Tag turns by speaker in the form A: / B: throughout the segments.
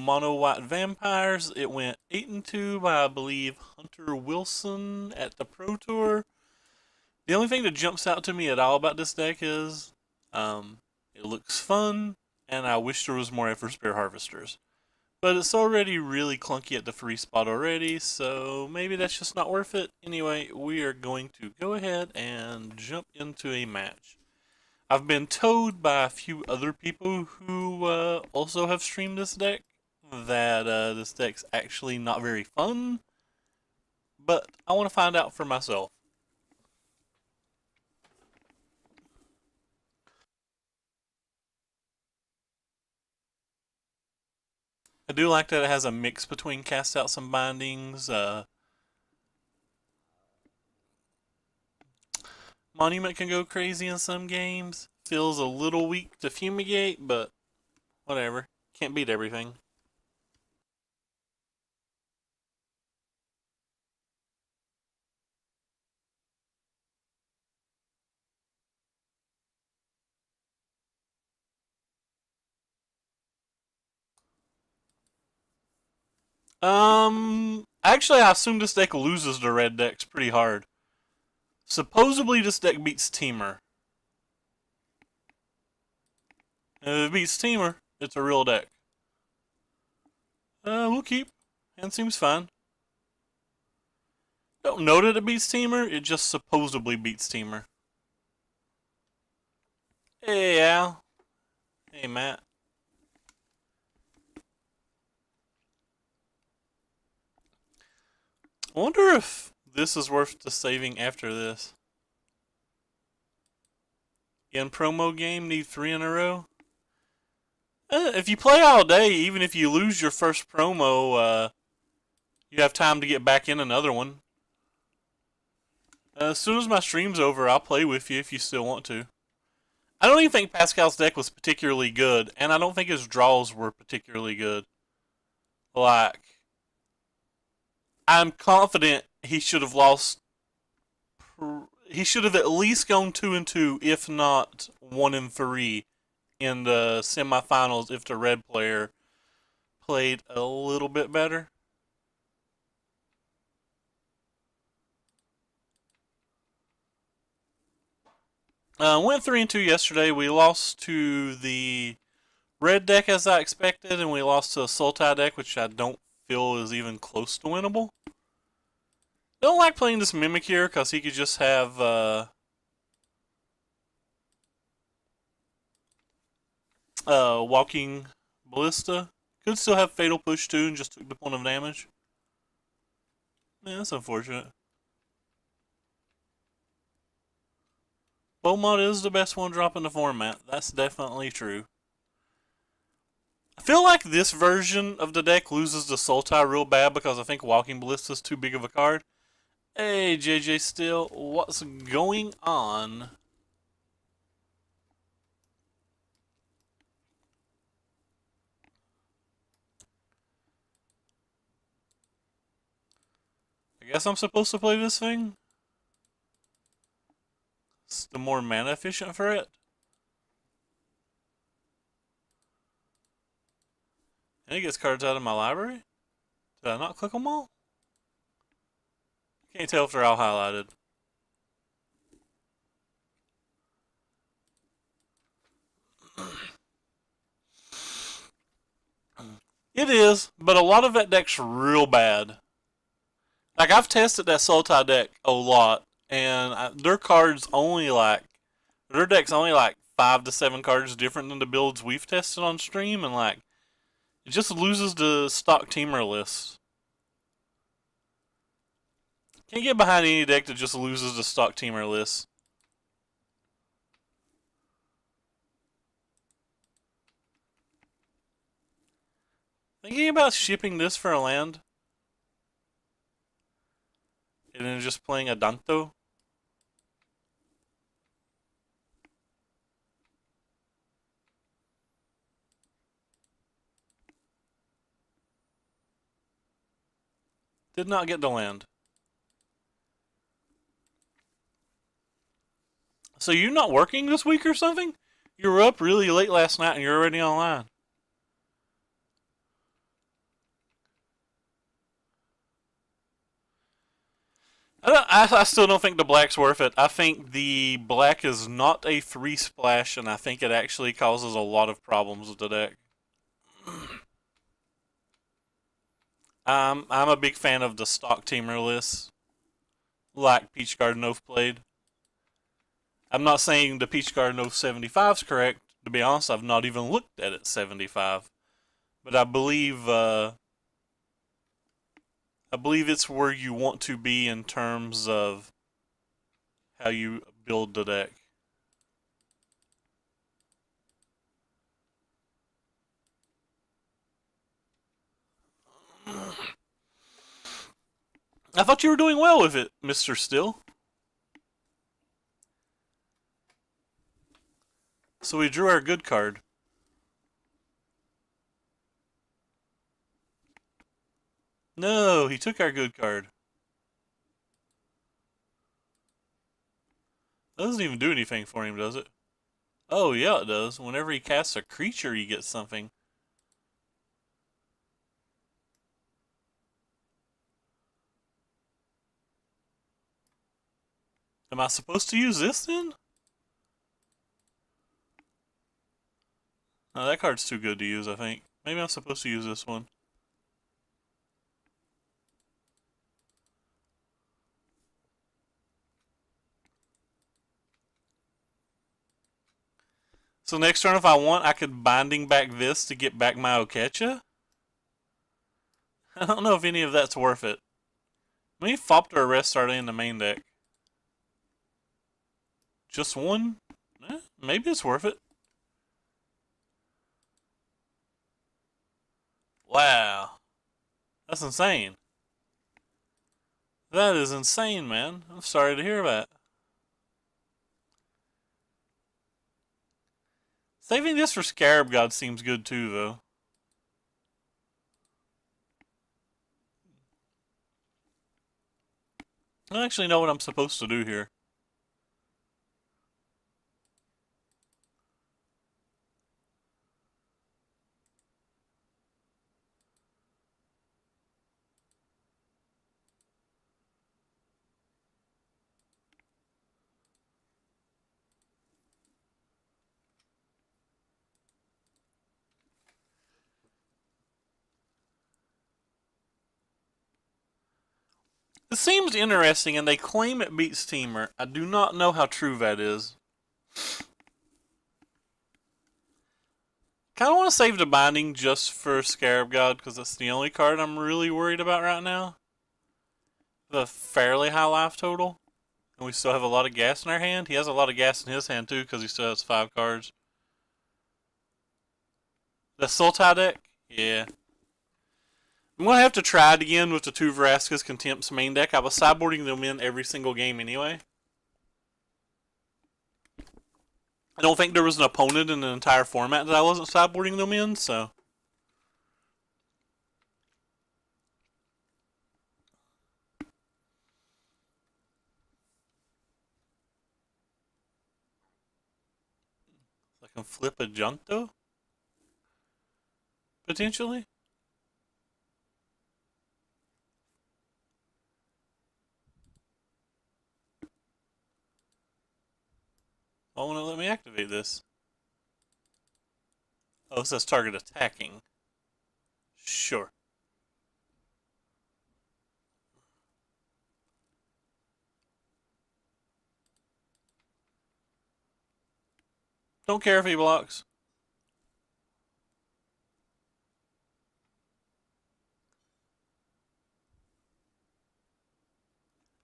A: Mono White Vampires. It went 8-2 by, I believe, Hunter Wilson at the Pro Tour. The only thing that jumps out to me at all about this deck is it looks fun, and I wish there was more Eversphere Harvesters. But it's already really clunky at the free spot already, so maybe that's just not worth it. Anyway, we are going to go ahead and jump into a match. I've been told by a few other people who also have streamed this deck that this deck's actually not very fun, but I want to find out for myself. I do like that it has a mix between cast outs and bindings. Monument can go crazy in some games. Feels a little weak to Fumigate, but whatever. Can't beat everything. Actually, I assume this deck loses to red decks pretty hard. Supposedly, this deck beats Teamer. If it beats Teamer, it's a real deck. We'll keep. Hand seems fine. Don't know that it beats Teamer, it just supposedly beats Teamer. Hey, Al. Hey, Matt. I wonder if this is worth the saving after this. In promo game, need 3 in a row. If you play all day, even if you lose your first promo, you have time to get back in another one. As soon as my stream's over, I'll play with you if you still want to. I don't even think Pascal's deck was particularly good, and I don't think his draws were particularly good. Like, I'm confident he should have lost. He should have at least gone 2-2, if not 1-3, in the semifinals if the red player played a little bit better. Went 3-2 yesterday. We lost to the red deck as I expected, and we lost to a Sultai deck, which I don't feel is even close to winnable. Don't like playing this Mimic here because he could just have Walking Ballista. Could still have Fatal Push too and just took the point of damage. Yeah, that's unfortunate. Beaumont is the best one drop in the format. That's definitely true. I feel like this version of the deck loses to Sultai real bad because I think Walking Ballista is too big of a card. Hey, JJ Still, what's going on? I guess I'm supposed to play this thing? It's the more mana efficient for it. And it gets cards out of my library? Did I not click them all? Can't tell if they're all highlighted. It is, but a lot of that deck's real bad. Like, I've tested that Sultai deck a lot, and their cards only like, their deck's only like 5 to 7 cards different than the builds we've tested on stream, and like, it just loses the stock teamer list. Can't get behind any deck that just loses the stock teamer list. Thinking about shipping this for a land? And then just playing a Danto? Did not get the land. So you not working this week or something? You were up really late last night and you're already online. I still don't think the black's worth it. I think the black is not a 3 splash, and I think it actually causes a lot of problems with the deck. I'm a big fan of the stock teamer lists, like Peach Garden Oath played. I'm not saying the Peach Garden Oath 75 is correct. To be honest, I've not even looked at it 75, but I believe it's where you want to be in terms of how you build the deck. I thought you were doing well with it, Mr. Still. So we drew our good card. No, he took our good card. That doesn't even do anything for him, does it? Oh, yeah, it does. Whenever he casts a creature, he gets something. Am I supposed to use this then? No, that card's too good to use, I think. Maybe I'm supposed to use this one. So next turn, if I want, I could Binding back this to get back my Okecha? I don't know if any of that's worth it. Maybe Fopter Arrest are in the main deck. Just one? Maybe it's worth it. Wow. That's insane. That is insane, man. I'm sorry to hear that. Saving this for Scarab God seems good too, though. I don't actually know what I'm supposed to do here. It seems interesting, and they claim it beats Teamer. I do not know how true that is. Kind of want to save the Binding just for Scarab God, because that's the only card I'm really worried about right now. The fairly high life total. And we still have a lot of gas in our hand. He has a lot of gas in his hand too, because he still has 5 cards. The Sultai deck? Yeah. I'm going to have to try it again with the 2 Vraska's Contempt's main deck. I was sideboarding them in every single game anyway. I don't think there was an opponent in the entire format that I wasn't sideboarding them in, so. I can flip a Junto? Potentially? Why won't it let me activate this? Oh, it says target attacking. Sure. Don't care if he blocks.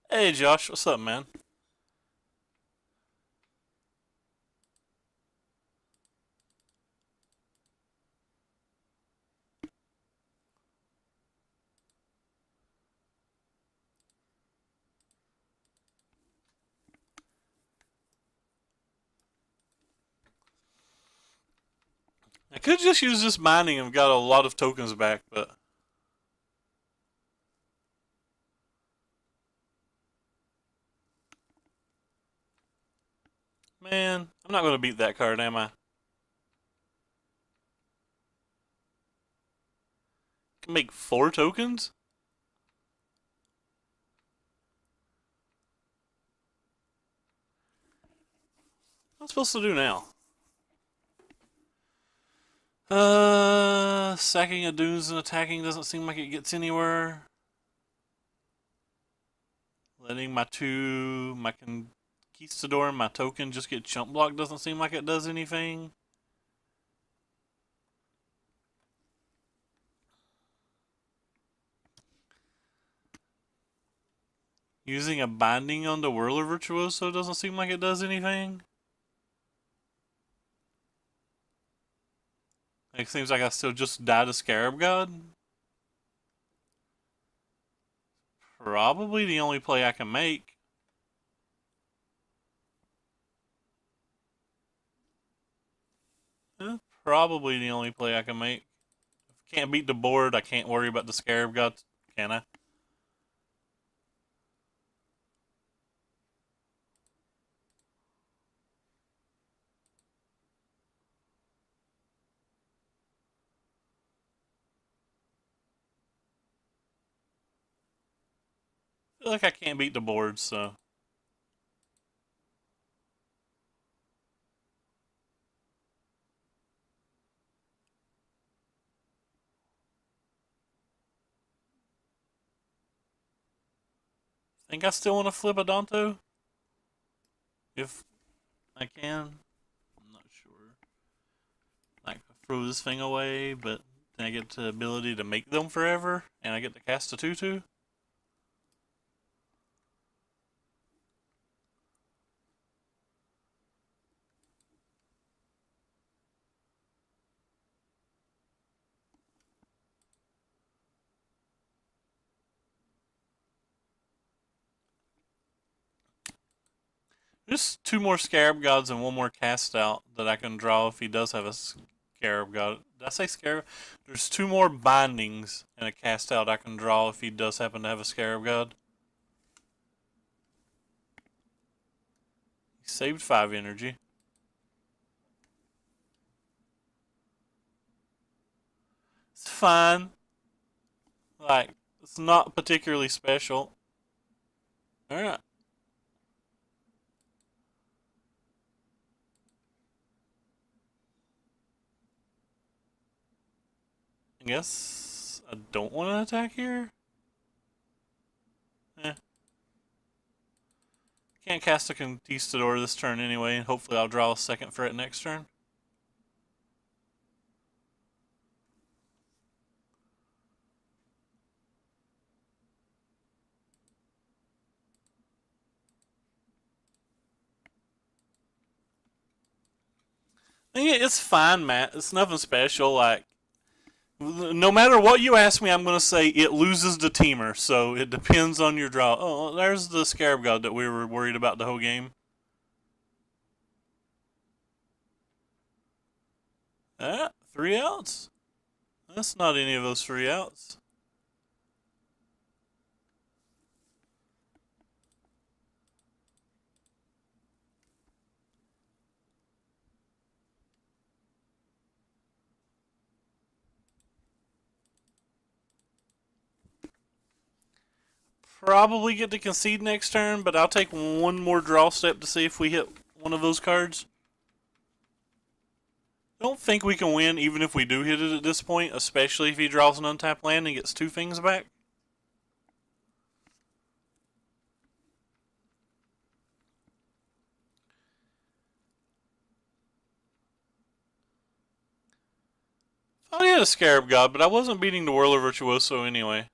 A: Hey Josh, what's up, man? I could just use this Binding and got a lot of tokens back, but. Man, I'm not going to beat that card, am I? Can make 4 tokens? I supposed to do now? Sacking of dunes and attacking doesn't seem like it gets anywhere. Letting my conquistador and my token just get chump blocked doesn't seem like it does anything. Using a binding on the Whirler Virtuoso doesn't seem like it does anything. It seems like I still just died a Scarab God. Probably the only play I can make. Probably the only play I can make. If I can't beat the board, I can't worry about the Scarab God, can I? I feel like I can't beat the board, so. Think I still want to flip a Danto? If I can. I'm not sure. Like, throw this thing away, but then I get the ability to make them forever, and I get to cast a 2/2. Just 2 more Scarab Gods and 1 more cast out that I can draw if he does have a Scarab God. Did I say Scarab? There's 2 more bindings and a cast out I can draw if he does happen to have a Scarab God. He saved 5 energy. It's fine. Like, it's not particularly special. Alright. I guess I don't want to attack here. Can't cast a Conquistador this turn anyway, and hopefully I'll draw a second for it next turn. I think it's fine, Matt. It's nothing special. Like, no matter what you ask me, I'm going to say it loses the teamer, so it depends on your draw. Oh, there's the Scarab God that we were worried about the whole game. 3 outs? That's not any of those 3 outs. Probably get to concede next turn, but I'll take 1 more draw step to see if we hit one of those cards. I don't think we can win even if we do hit it at this point, especially if he draws an untapped land and gets 2 things back. I had a Scarab God, but I wasn't beating the Whirler Virtuoso anyway.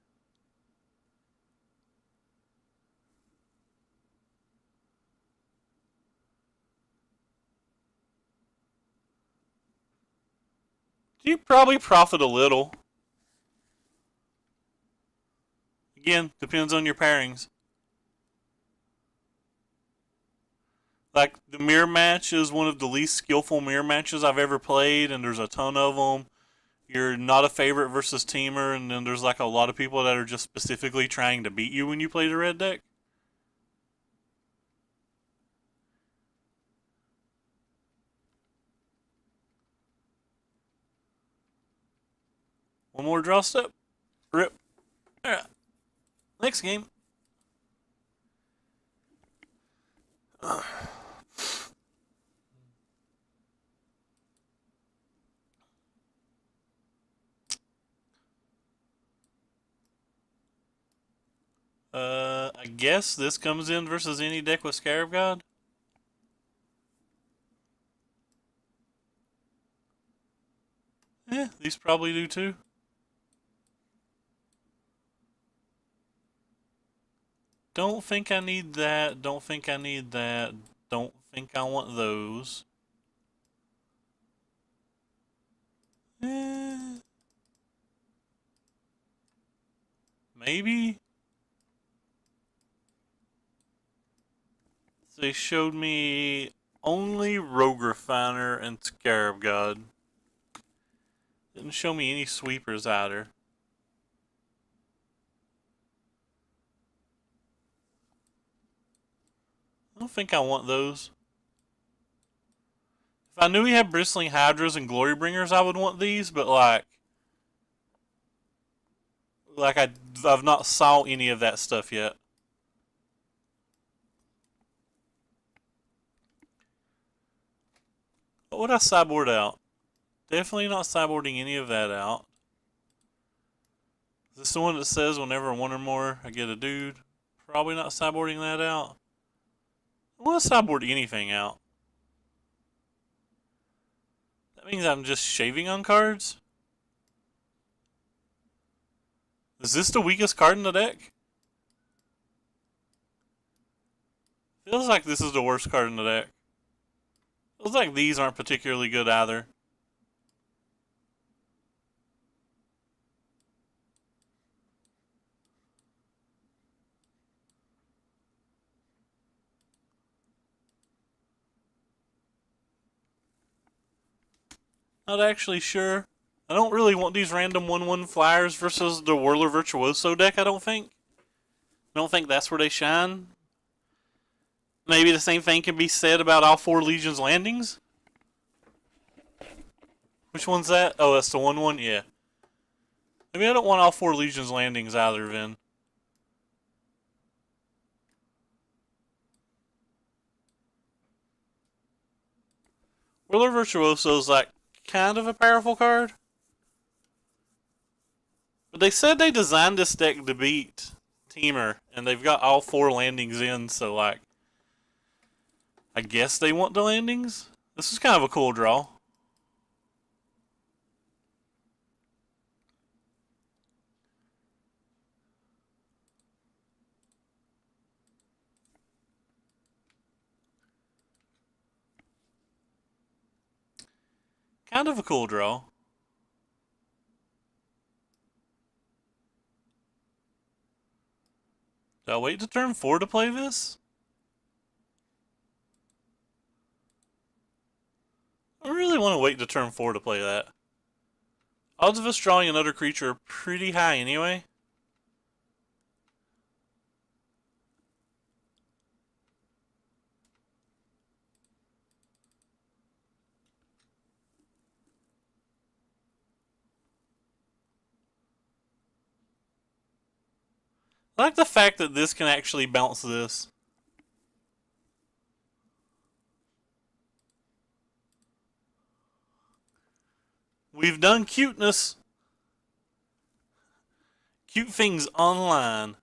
A: You probably profit a little. Again, depends on your pairings. Like, the mirror match is one of the least skillful mirror matches I've ever played, and there's a ton of them. You're not a favorite versus teamer, and then there's like a lot of people that are just specifically trying to beat you when you play the red deck. One more draw step. Rip. Alright. Next game. I guess this comes in versus any deck with Scarab God. These probably do too. Don't think I need that. Don't think I need that. Don't think I want those. Maybe? They showed me only Rogue Refiner and Scarab God. Didn't show me any sweepers either. I don't think I want those. If I knew he had Bristling Hydras and Glorybringers, I would want these, but I've not saw any of that stuff yet. What would I sideboard out? Definitely not sideboarding any of that out. Is this the one that says whenever one or more I get a dude? Probably not sideboarding that out. I want to sideboard anything out. That means I'm just shaving on cards? Is this the weakest card in the deck? Feels like this is the worst card in the deck. Feels like these aren't particularly good either. Not actually sure. I don't really want these random 1/1 flyers versus the Whirler Virtuoso deck, I don't think. I don't think that's where they shine. Maybe the same thing can be said about all 4 Legion's Landings. Which one's that? Oh, that's the 1/1? Yeah. Maybe I don't want all 4 Legion's Landings either, then. Whirler Virtuoso is like kind of a powerful card. But they said they designed this deck to beat Temur, and they've got all 4 landings in, so like, I guess they want the landings? This is kind of a cool draw. Kind of a cool draw. Do I wait to turn 4 to play this? I really want to wait to turn 4 to play that. Odds of us drawing another creature are pretty high anyway. I like the fact that this can actually bounce this. We've done cuteness. Cute things online.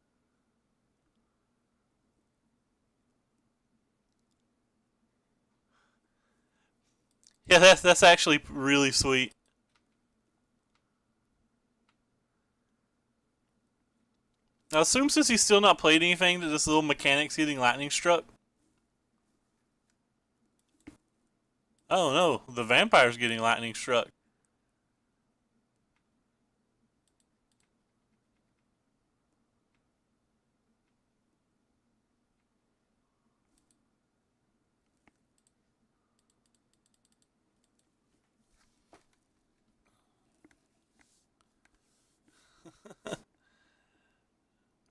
A: Yeah, that's actually really sweet. I assume since he's still not played anything that this little mechanic's getting lightning struck. Oh no, the vampire's getting lightning struck.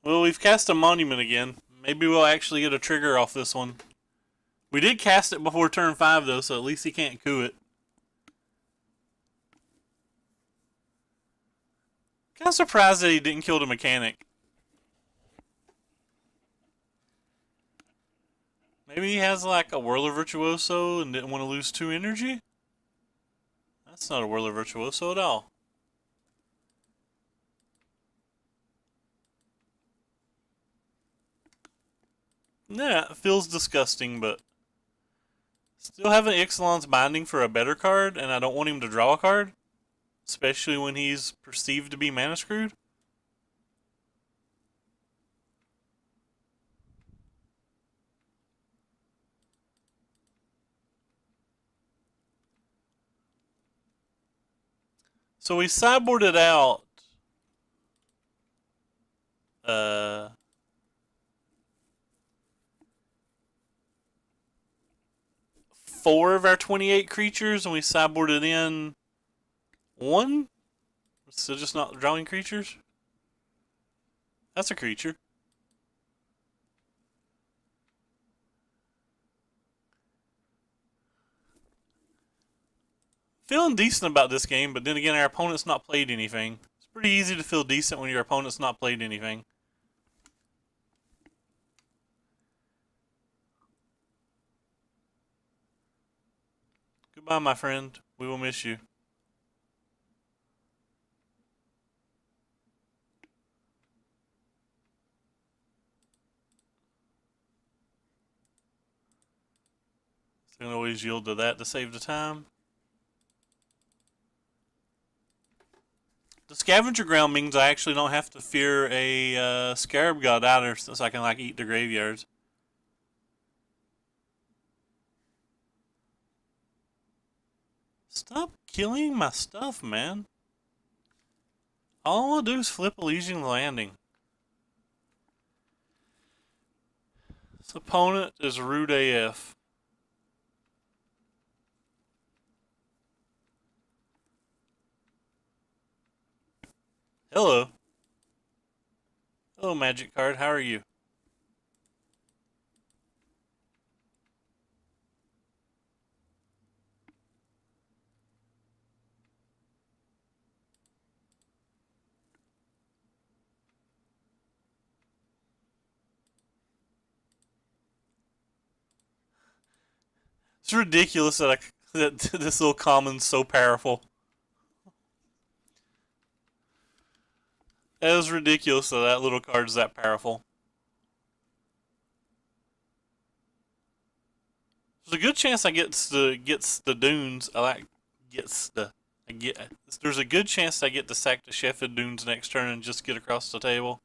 A: Well, we've cast a monument again. Maybe we'll actually get a trigger off this one. We did cast it before turn 5 though, so at least he can't coup it. Kind of surprised that he didn't kill the mechanic. Maybe he has like a Whirler Virtuoso and didn't want to lose 2 energy? That's not a Whirler Virtuoso at all. Yeah, it feels disgusting, but still have an Ixalan's Binding for a better card, and I don't want him to draw a card, especially when he's perceived to be mana screwed. So we sideboarded out uh 4 of our 28 creatures, and we sideboarded in 1. Still just not drawing creatures. That's a creature. Feeling decent about this game, but then again, our opponent's not played anything. It's pretty easy to feel decent when your opponent's not played anything. Goodbye, my friend. We will miss you. So I can always yield to that to save the time. The Scavenger Ground means I actually don't have to fear a Scarab God either, since I can like eat the graveyards. Stop killing my stuff, man. All I want to do is flip Elysian Landing. This opponent is rude AF. Hello. Hello, Magic card. How are you? It's ridiculous that this little common's so powerful. It is ridiculous that little card's that powerful. There's a good chance I gets the dunes. There's a good chance I get to sack the Sheffield Dunes next turn and just get across the table.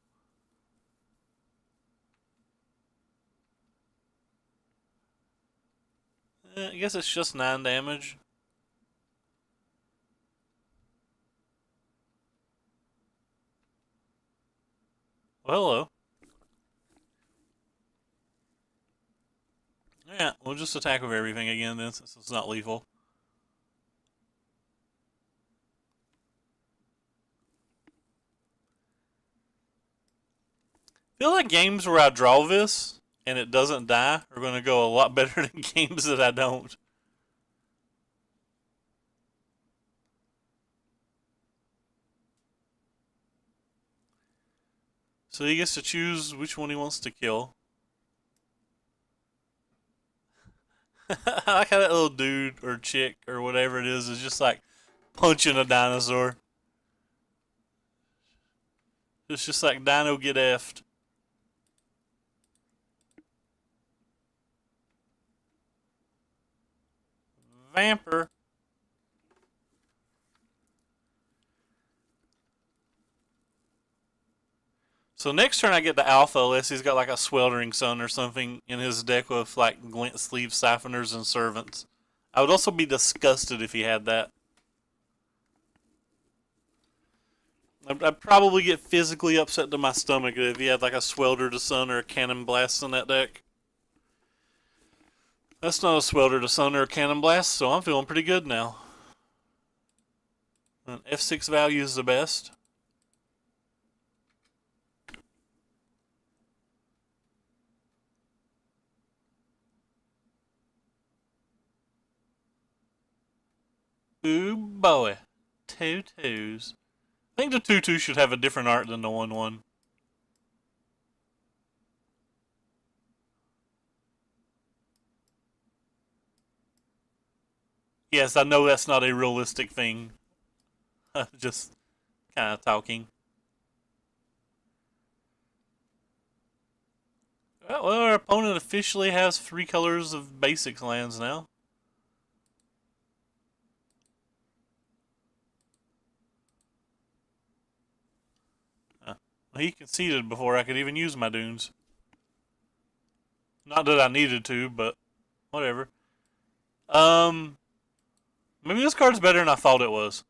A: I guess it's just 9 damage. Well, hello. Yeah, we'll just attack with everything again then, since it's not lethal. I feel like games where I draw this and it doesn't die are going to go a lot better than games that I don't. So he gets to choose which one he wants to kill. I like how that little dude or chick or whatever it is just like punching a dinosaur. It's just like Dino get effed. Vamper. So next turn I get the Alpha unless he's got like a Sweltering Sun or something in his deck with like Glint Sleeve Siphoners and Servants. I would also be disgusted if he had that. I'd probably get physically upset to my stomach if he had like a Swelter to Sun or a Cannon Blast in that deck. That's not a Swelter to Sun or a Cannon Blast, so I'm feeling pretty good now. And F6 value is the best. Ooh boy. 2/2s. I think the 2/2 should have a different art than the 1/1. Yes, I know that's not a realistic thing. Just kind of talking. Well, our opponent officially has 3 colors of basics lands now. He conceded before I could even use my dunes. Not that I needed to, but whatever. Maybe this card's better than I thought it was.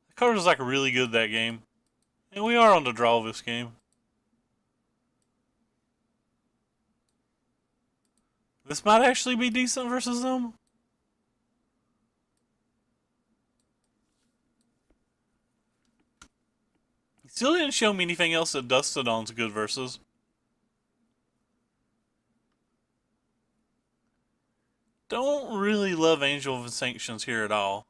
A: The card was like really good that game. And we are on the draw this game. This might actually be decent versus them. He still didn't show me anything else that Dustodon's good versus. Don't really love Angel of Sanctions here at all.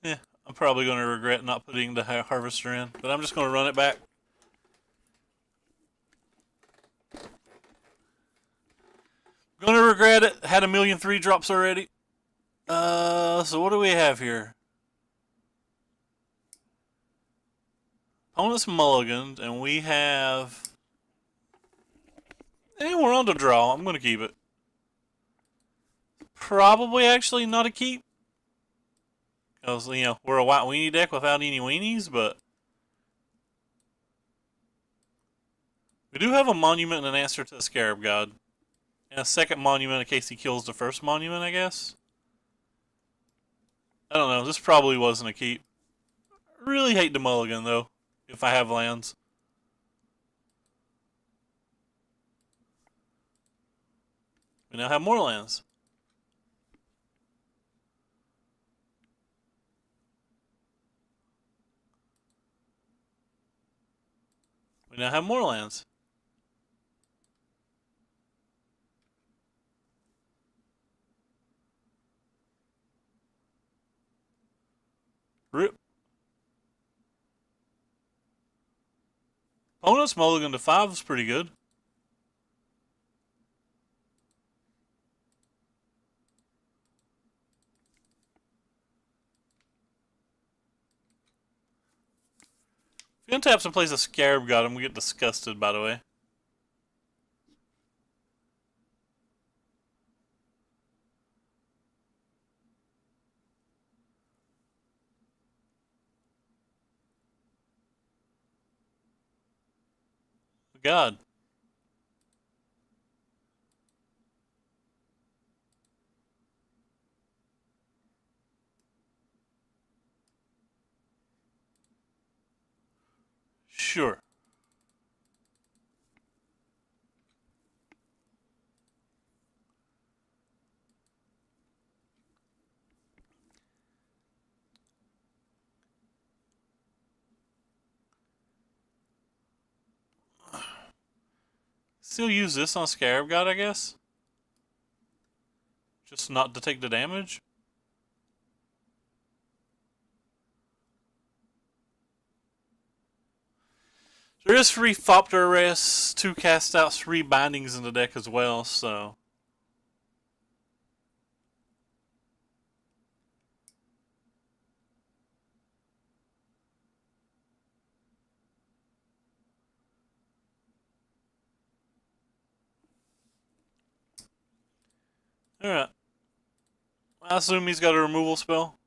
A: Yeah, I'm probably going to regret not putting the Harvester in, but I'm just going to run it back. Gonna regret it. Had a million 3-drops already. So what do we have here? Opponent's mulliganed, and we have... And we're on the draw. I'm gonna keep it. Probably actually not a keep. Because, you know, we're a white weenie deck without any weenies, but... We do have a monument and an answer to the Scarab God. And a second monument in case he kills the first monument, I guess. I don't know. This probably wasn't a keep. I really hate the mulligan, though, if I have lands. We now have more lands. We now have more lands. Rip. Opponent's mulligan to 5 was pretty good. If he untaps and plays a Scarab God, I'm gonna get disgusted, by the way. God. Sure. Still use this on Scarab God, I guess? Just not to take the damage? There is 3 Thopter arrests, 2 cast outs, 3 bindings in the deck as well, so... Alright. I assume he's got a removal spell.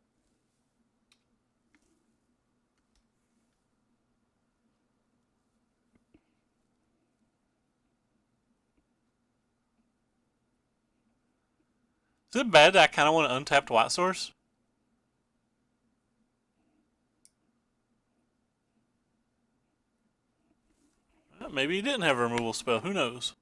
A: Is it bad that I kind of want an untapped White Source? Well, maybe he didn't have a removal spell. Who knows?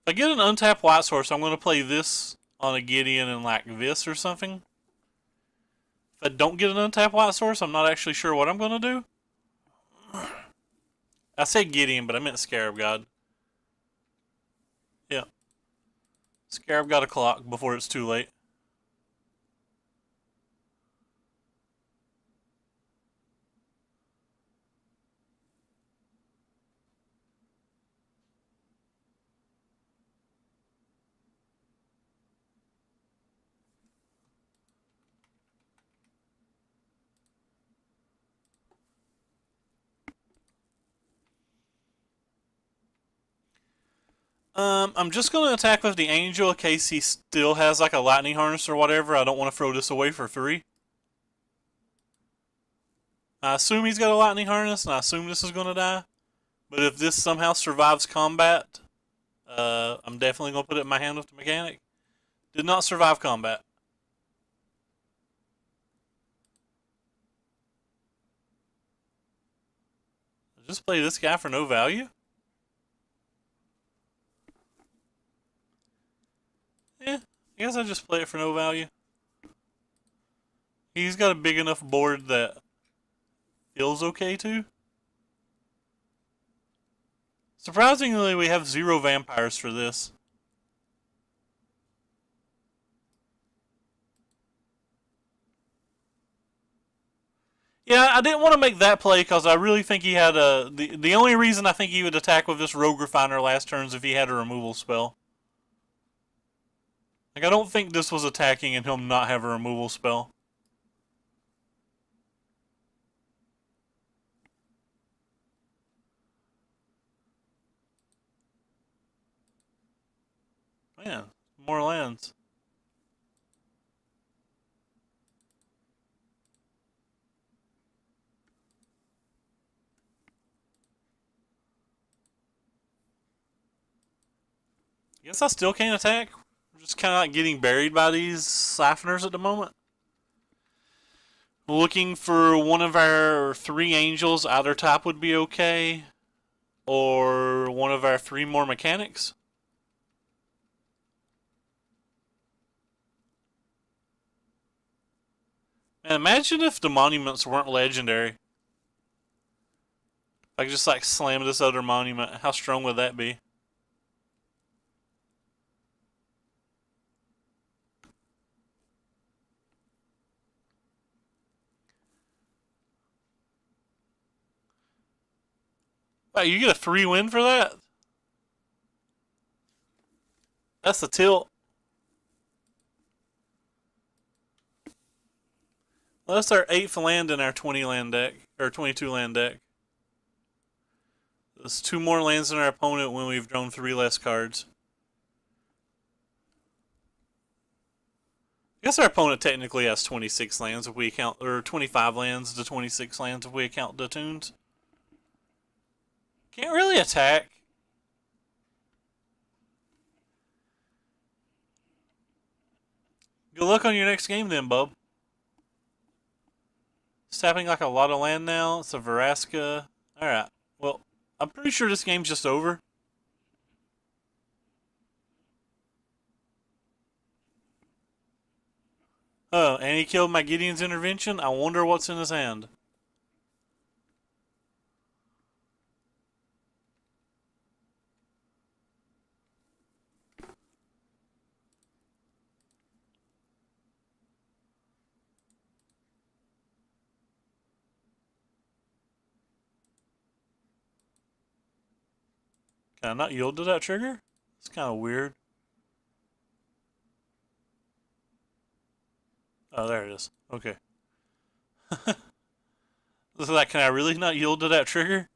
A: If I get an untapped White Source, I'm going to play this on a Gideon and like this or something. If I don't get an untapped White Source, I'm not actually sure what I'm going to do. I said Gideon, but I meant Scarab God. Yeah. Scarab God a clock before it's too late. I'm just going to attack with the Angel in case he still has like a lightning harness or whatever. I don't want to throw this away for 3. I assume he's got a lightning harness, and I assume this is going to die. But if this somehow survives combat, I'm definitely going to put it in my hand with the mechanic. Did not survive combat. Just play this guy for no value? Yeah, I guess I just play it for no value. He's got a big enough board that feels okay too. Surprisingly, we have 0 vampires for this. Yeah, I didn't want to make that play because I really think he had a... The only reason I think he would attack with this Rogue Refiner last turn is if he had a removal spell. Like, I don't think this was attacking and him not have a removal spell. Man, more lands. I guess I still can't attack. I'm just kind of like getting buried by these Siphoners at the moment. Looking for one of our 3 angels, either type would be okay. Or one of our 3 more mechanics. Man, imagine if the monuments weren't legendary. I could just like slam this other monument. How strong would that be? Wow, you get a 3 win for that? That's the tilt. Well, that's our 8th land in our 20 land deck, or 22 land deck. There's 2 more lands than our opponent when we've drawn 3 less cards. I guess our opponent technically has 26 lands if we account, or 25 lands to 26 lands if we account the tunes. Can't really attack. Good luck on your next game then, bub. It's tapping like a lot of land now. It's a Vraska. Alright. Well, I'm pretty sure this game's just over. Oh, and he killed my Gideon's Intervention? I wonder what's in his hand. Can I not yield to that trigger? It's kind of weird. Oh, there it is. Okay. This is like, can I really not yield to that trigger?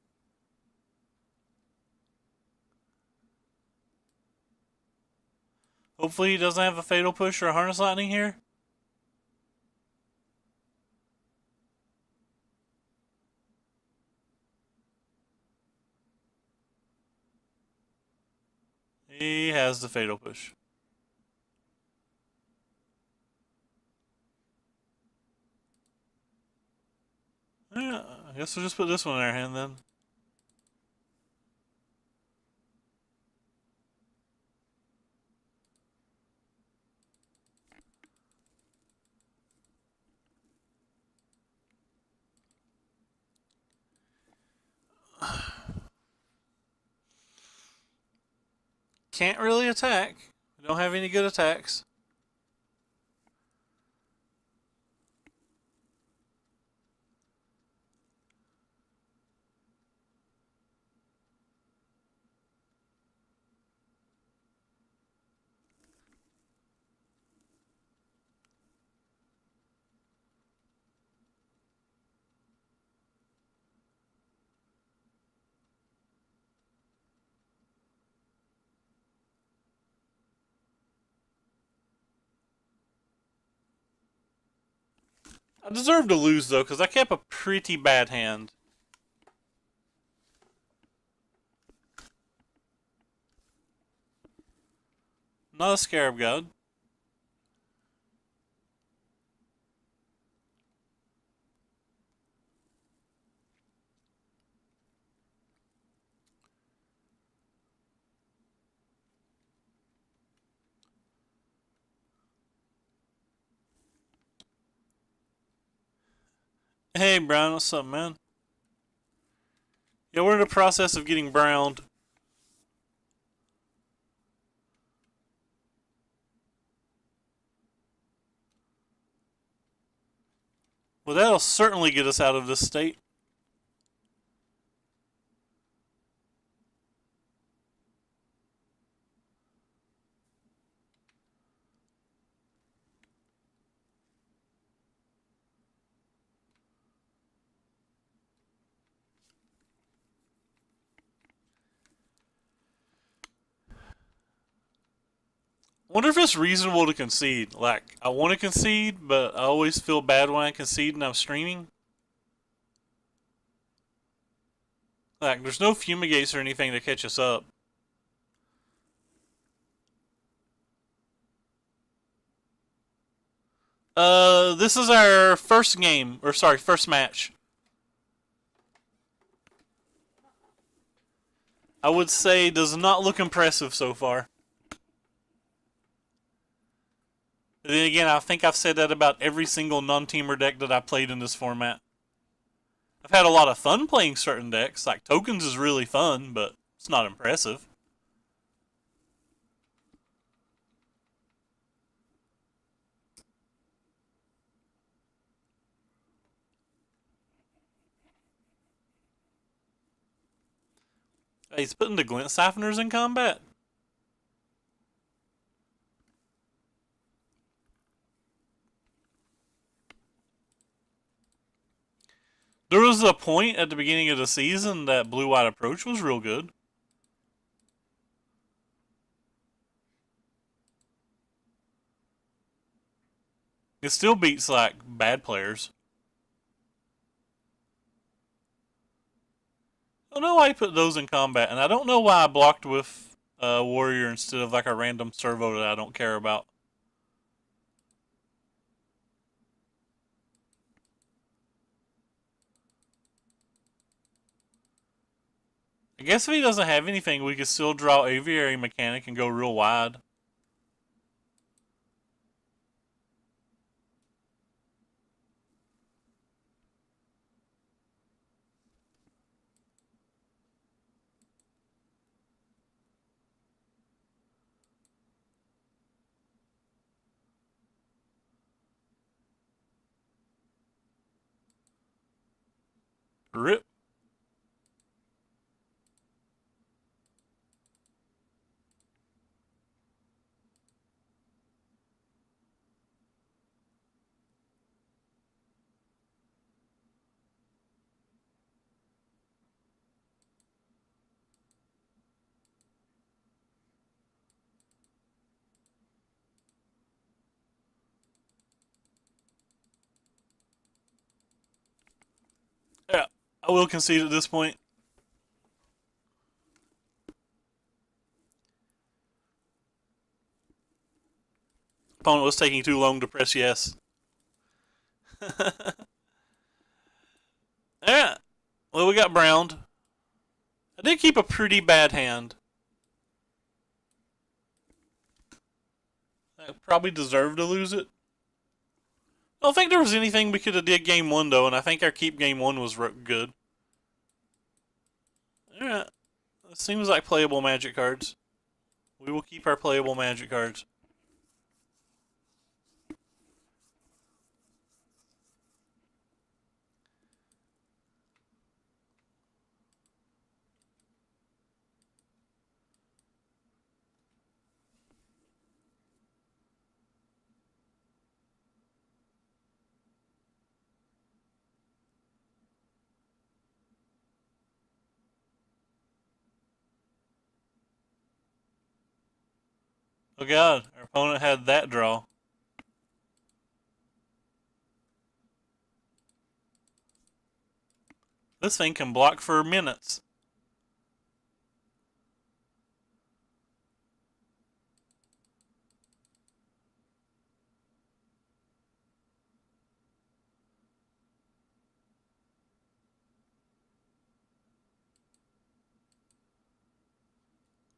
A: Hopefully he doesn't have a Fatal Push or a Harness Lightning here. He has the Fatal Push. Yeah, I guess we'll just put this one in our hand then. Can't really attack. We don't have any good attacks. I deserve to lose, though, because I kept a pretty bad hand. Not a Scarab God. Hey, Brown, what's up, man? Yeah, we're in the process of getting browned. Well, that'll certainly get us out of this state. Wonder if it's reasonable to concede. Like, I want to concede, but I always feel bad when I concede and I'm streaming. Like, there's no fumigates or anything to catch us up. This is our first game, or sorry, first match. I would say does not look impressive so far. But then again, I think I've said that about every single non-teamer deck that I played in this format. I've had a lot of fun playing certain decks, like Tokens is really fun, but it's not impressive. Hey, he's putting the Glint Siphoners in combat. There was a point at the beginning of the season that Blue-White Approach was real good. It still beats, like, bad players. I don't know why he put those in combat, and I don't know why I blocked with Warrior instead of, like, a random servo that I don't care about. I guess if he doesn't have anything, we could still draw Aviary Mechanic and go real wide. Rip. Yeah, I will concede at this point. Opponent was taking too long to press yes. Yeah. Well, we got browned. I did keep a pretty bad hand. I probably deserved to lose it. I don't think there was anything we could have did game one, though, and I think our keep game one was good. Yeah. It seems like playable magic cards. We will keep our playable magic cards. Oh god, our opponent had that draw. This thing can block for minutes.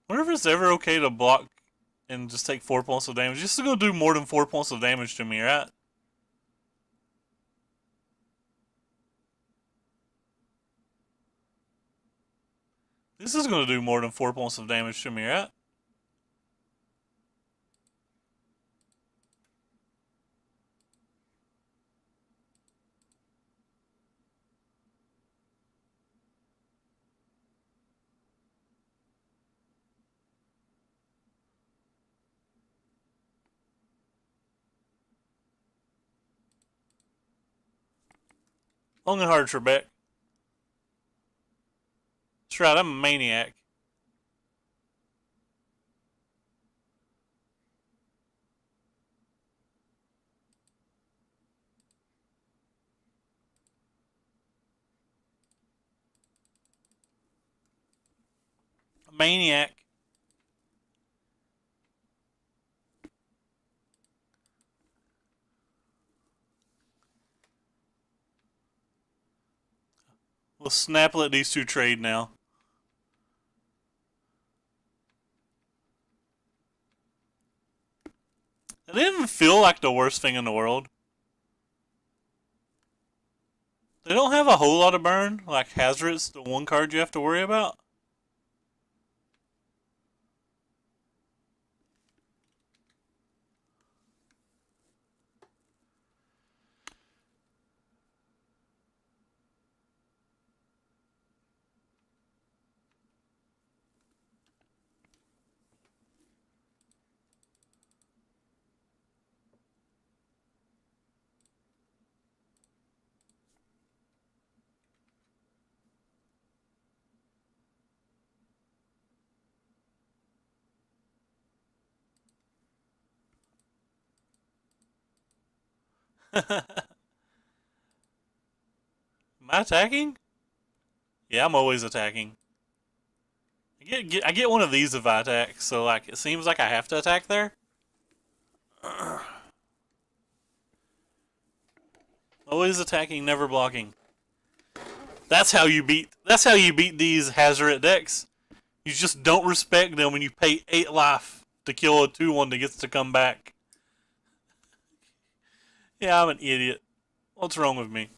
A: I wonder if it's ever okay to block and just take 4 points of damage. This is going to do more than 4 points of damage to me, right? This is going to do more than 4 points of damage to me, right? Long and hard, Trebek. That's right, I'm a maniac. A maniac. We'll snap let these two trade now. It didn't feel like the worst thing in the world. They don't have a whole lot of burn, like Hazard's the one card you have to worry about. Am I attacking? Yeah, I'm always attacking. I get one of these if I attack, so like it seems like I have to attack there. Always attacking, never blocking. That's how you beat these Hazoret decks. You just don't respect them when you pay 8 life to kill a 2/1 that gets to come back. Yeah, I'm an idiot. What's wrong with me?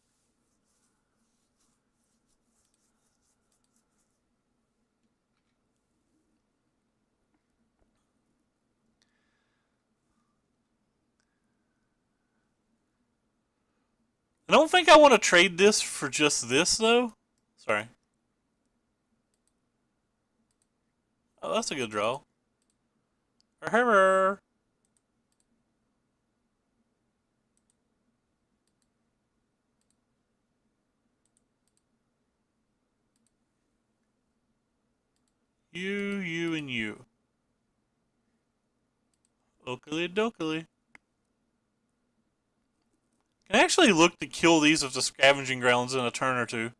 A: I don't think I want to trade this for just this, though. Sorry. Oh, that's a good draw. You, and you. Oakley dokily. Can I actually look to kill these with the scavenging grounds in a turn or two?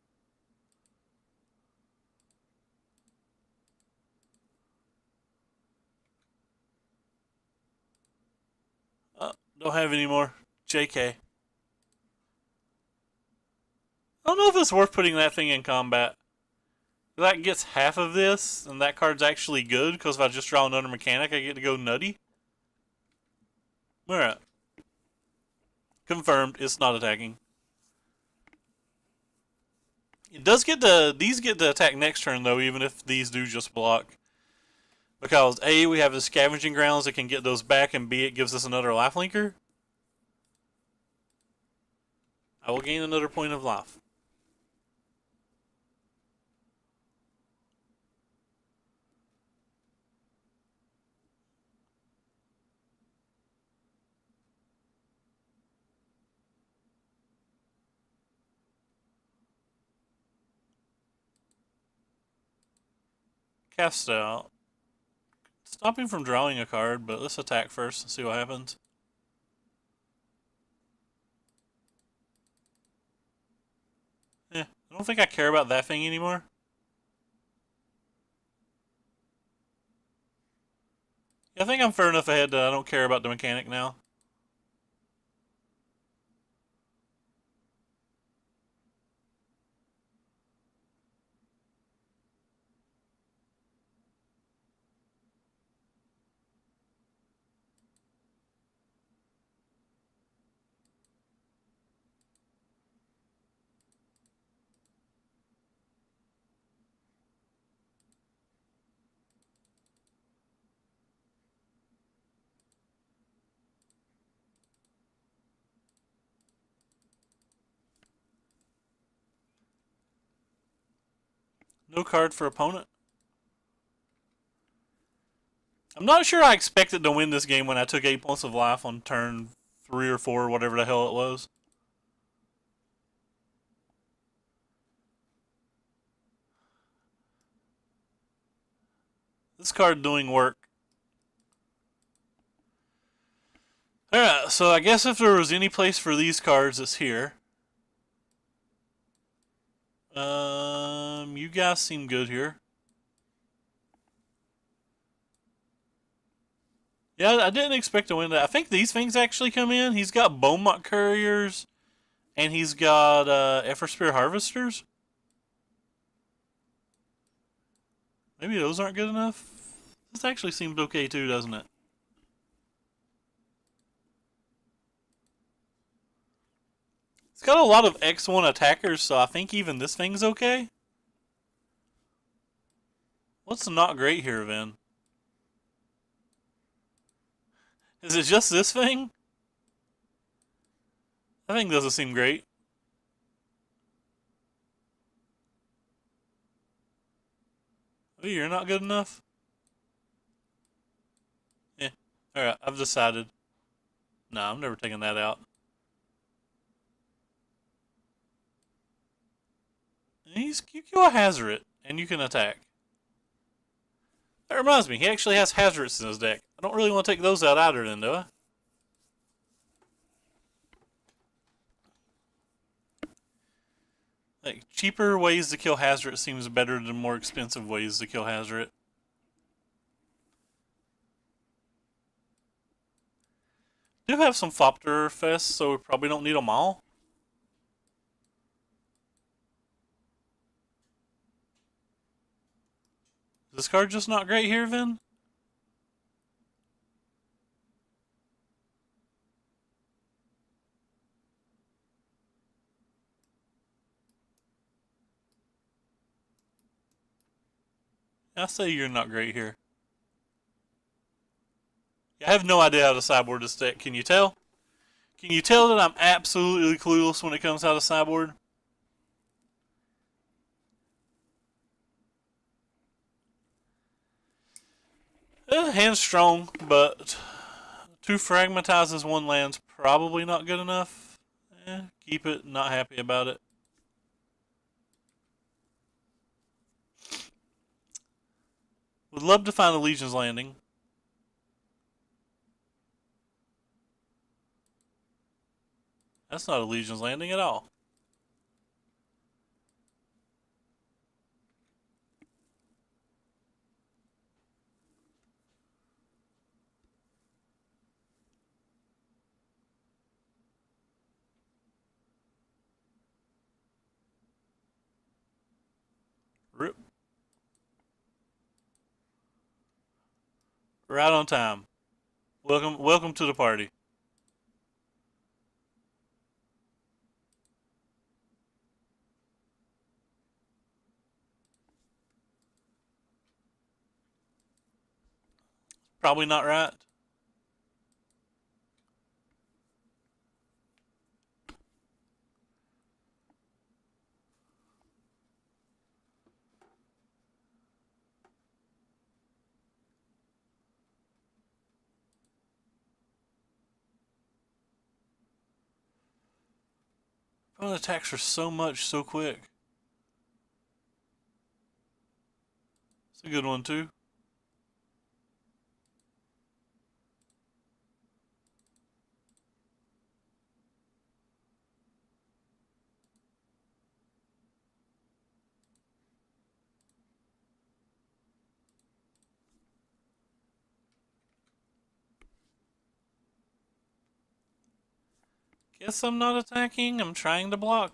A: Don't have any more. JK. I don't know if it's worth putting that thing in combat. That gets half of this, and that card's actually good, because if I just draw another mechanic, I get to go nutty. Alright. Confirmed, it's not attacking. It does get these get to attack next turn, though, even if these do just block. Because A, we have the scavenging grounds that can get those back, and B, it gives us another life linker. I will gain another point of life. Cast out. Stop him from drawing a card, but let's attack first and see what happens. Yeah, I don't think I care about that thing anymore. Yeah, I think I'm fair enough ahead that I don't care about the mechanic now. No card for opponent. I'm not sure I expected to win this game when I took 8 points of life on turn 3 or 4, whatever the hell it was. This card doing work. Alright, so I guess if there was any place for these cards, it's here. You guys seem good here. Yeah, I didn't expect to win that. I think these things actually come in. He's got Beaumont Couriers, and he's got Eversphere Harvesters. Maybe those aren't good enough. This actually seemed okay too, doesn't it? It's got a lot of X1 attackers, so I think even this thing's okay. What's not great here, then? Is it just this thing? That thing doesn't seem great. Oh, you're not good enough? Eh. Alright, I've decided. Nah, I'm never taking that out. You kill a Hazoret, and you can attack. That reminds me, he actually has Hazarets in his deck. I don't really want to take those out either then, do I? Like, cheaper ways to kill Hazoret seems better than more expensive ways to kill Hazoret. Do have some Thopter Fests, so we probably don't need them all. Is this card just not great here, Vin? I say you're not great here. I have no idea how to sideboard this deck. Can you tell? Can you tell that I'm absolutely clueless when it comes out of sideboard? Hand's strong, but 2 Fragmatizes, 1 land's probably not good enough. Keep it, not happy about it. Would love to find a Legion's Landing. That's not a Legion's Landing at all. Rip. Right on time. Welcome to the party. Probably not right. Opponent attacks for so much so quick. It's a good one too. Guess I'm not attacking. I'm trying to block.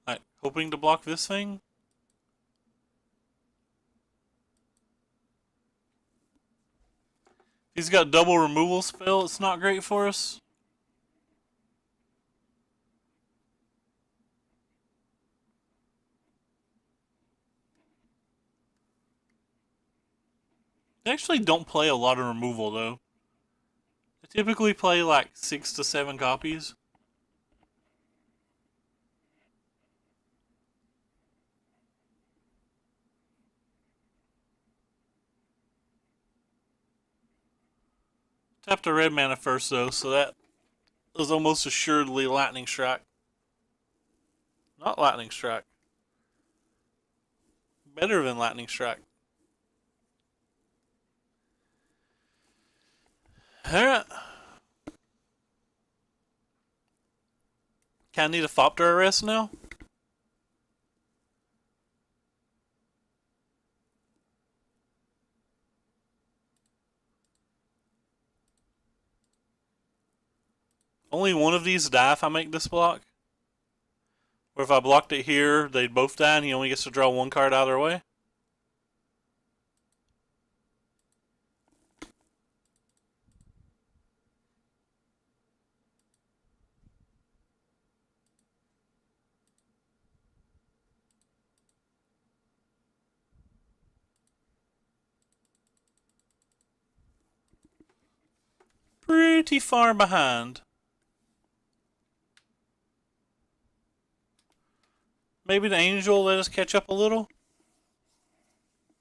A: Alright, hoping to block this thing. He's got double removal spell. It's not great for us. They actually don't play a lot of removal though. They typically play like 6 to 7 copies. Tapped a red mana first though, so that was almost assuredly Lightning Strike. Not Lightning Strike. Better than Lightning Strike. Alright. Kinda need a Thopter Arrest now. Only one of these die if I make this block. Or if I blocked it here, they'd both die and he only gets to draw one card either way. Pretty far behind. Maybe the angel let us catch up a little?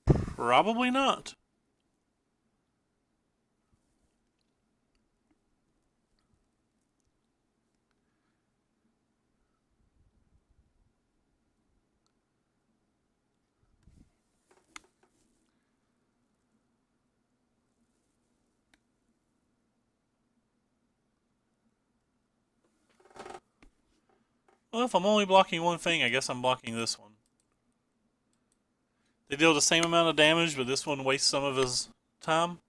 A: Probably not. Well, if I'm only blocking one thing, I guess I'm blocking this one. They deal the same amount of damage, but this one wastes some of his time.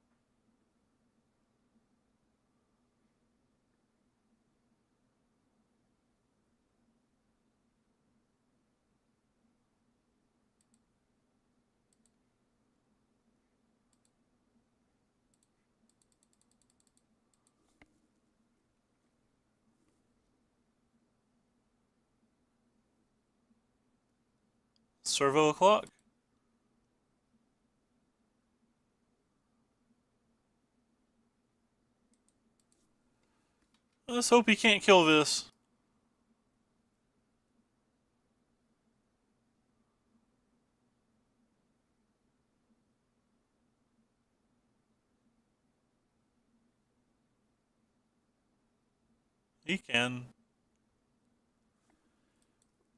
A: Servo o'clock. Let's hope he can't kill this. He can.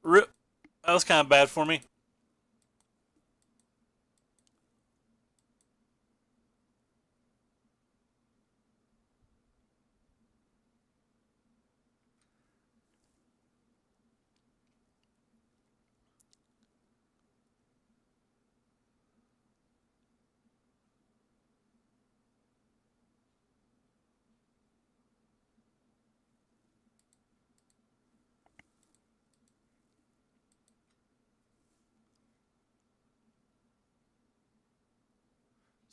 A: Rip. That was kind of bad for me.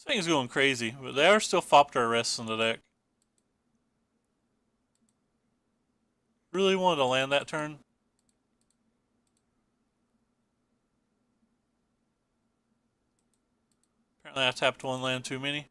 A: This thing's going crazy, but they are still Thopter Arrests in the deck. Really wanted to land that turn. Apparently I tapped one land too many.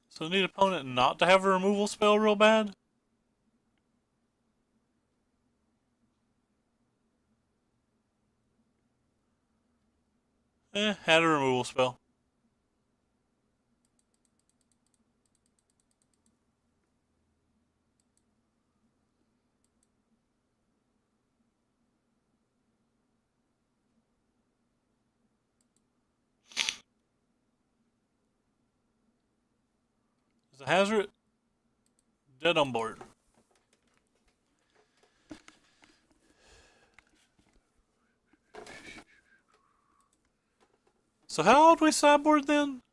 A: So I need opponent not to have a removal spell real bad. Had a removal spell. Is a hazard? Dead on board. So how would we sideboard then?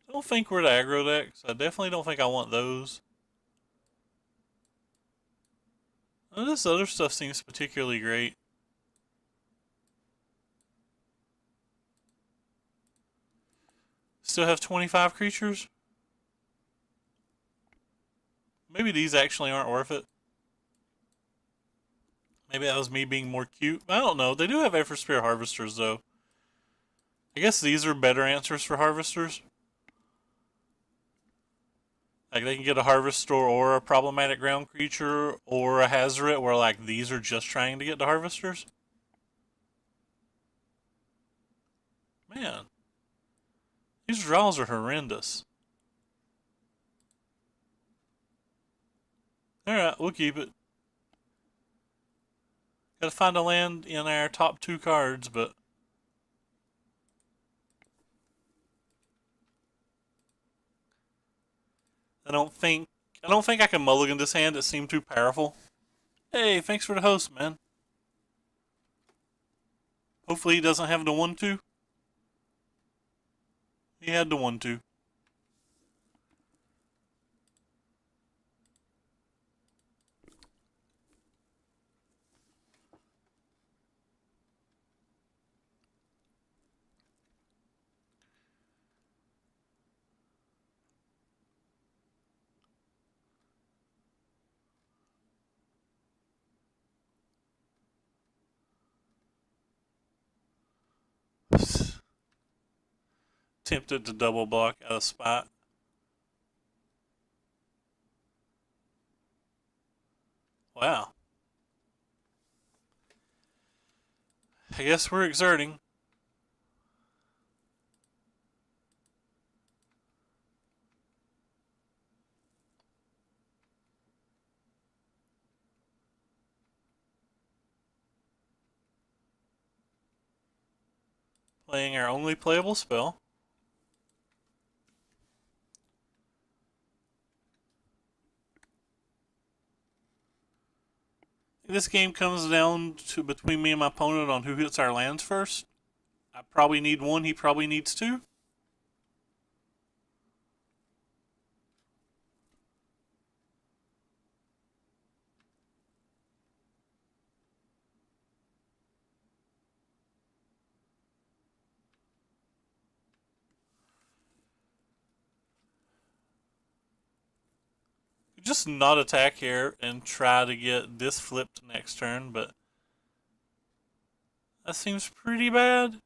A: I don't think we're the aggro decks. I definitely don't think I want those. None of this other stuff seems particularly great. Still have 25 creatures? Maybe these actually aren't worth it. Maybe that was me being more cute. I don't know. They do have Eversphere Harvesters, though. I guess these are better answers for Harvesters. Like, they can get a Harvester or a Problematic Ground Creature or a Hazoret, where, like, these are just trying to get the Harvesters. Man. These draws are horrendous. Alright, we'll keep it. Gotta find a land in our top 2 cards, but... I don't think I can mulligan this hand. It seemed too powerful. Hey, thanks for the host, man. Hopefully he doesn't have the 1-2. He had the 1-2. Tempted to double block out of spot. Wow. I guess we're exerting. Playing our only playable spell. This game comes down to between me and my opponent on who hits our lands first. I probably need 1, he probably needs 2. Just not attack here and try to get this flipped next turn, but that seems pretty bad.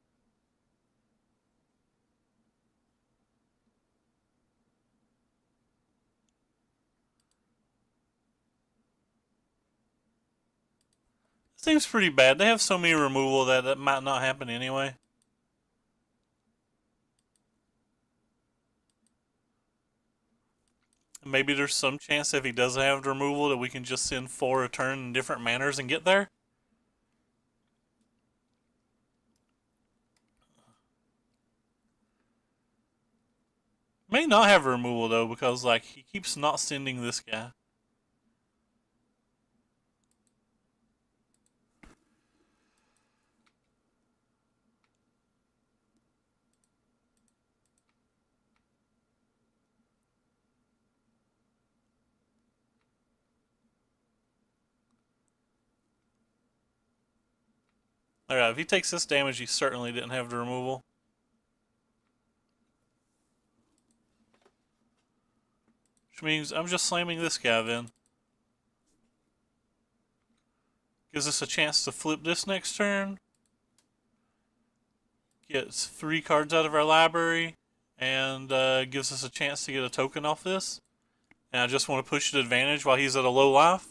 A: Seems pretty bad. They have so many removal that it might not happen anyway. Maybe there's some chance if he doesn't have the removal that we can just send 4 a turn in different manners and get there. May not have removal though, because like he keeps not sending this guy. Alright, if he takes this damage, he certainly didn't have the removal. Which means I'm just slamming this guy then. Gives us a chance to flip this next turn. Gets 3 cards out of our library. And gives us a chance to get a token off this. And I just want to push the advantage while he's at a low life.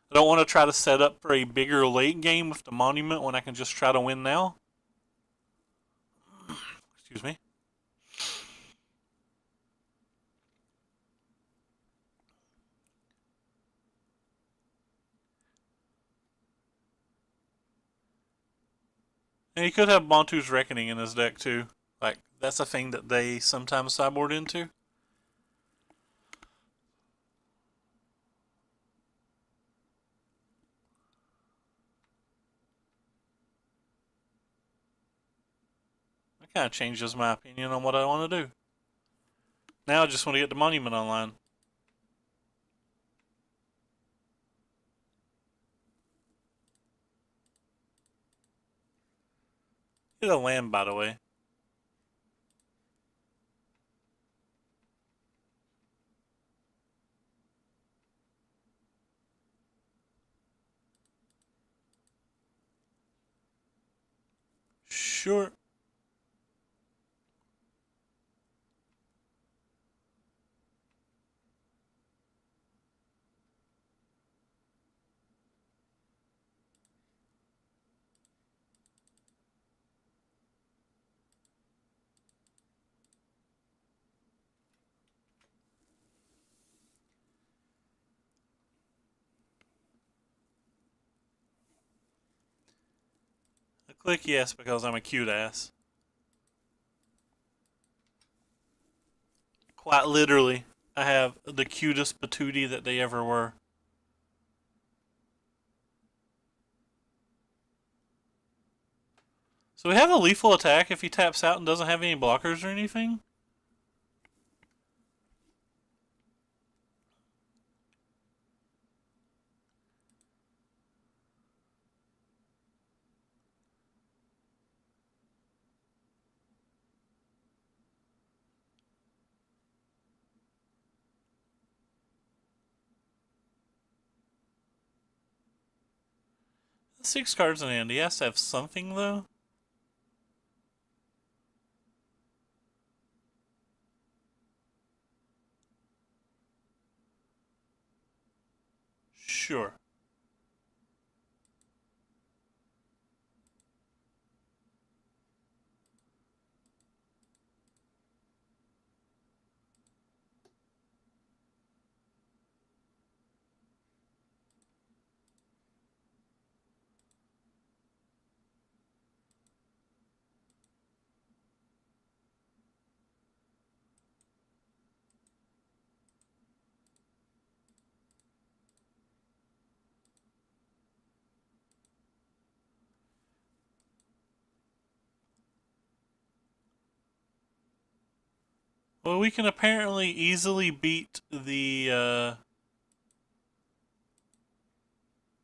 A: I don't want to try to set up for a bigger late game with the monument when I can just try to win now. Excuse me. And he could have Montu's Reckoning in his deck too. Like, That's a thing that they sometimes sideboard into. That kind of changes my opinion on what I want to do. Now I just want to get the monument online. Get a land, by the way. Sure. I click yes because I'm a cute ass. Quite literally, I have the cutest patootie that they ever were. So we have a lethal attack if he taps out and doesn't have any blockers or anything. Six cards in hand. He has to have something though. Sure. Well, we can apparently easily beat the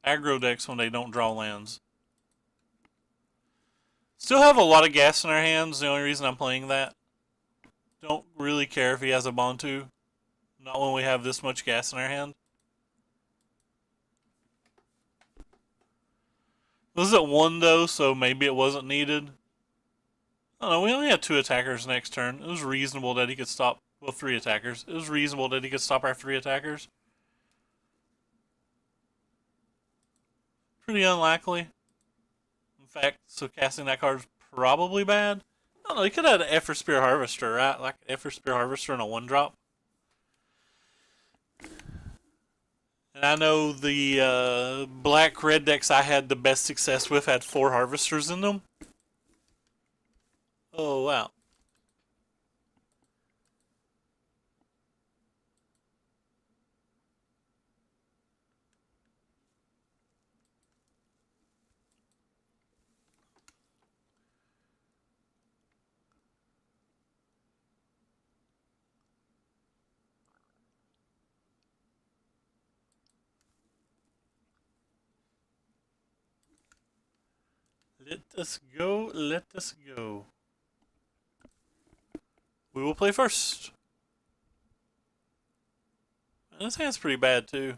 A: aggro decks when they don't draw lands. Still have a lot of gas in our hands. The only reason I'm playing that. Don't really care if he has a Bontu. Not when we have this much gas in our hand. This is at 1 though, so maybe it wasn't needed. I don't know, we only had 2 attackers next turn. It was reasonable that he could stop, well, 3 attackers. It was reasonable that he could stop our 3 attackers. Pretty unlikely. In fact, so casting that card is probably bad. I don't know, he could have had an Effort Spear Harvester, right? Like an Effort Spear Harvester and a 1-drop. And I know the black-red decks I had the best success with had 4 Harvesters in them. Oh, wow. Let us go, let us go. We will play first. This hand's pretty bad, too.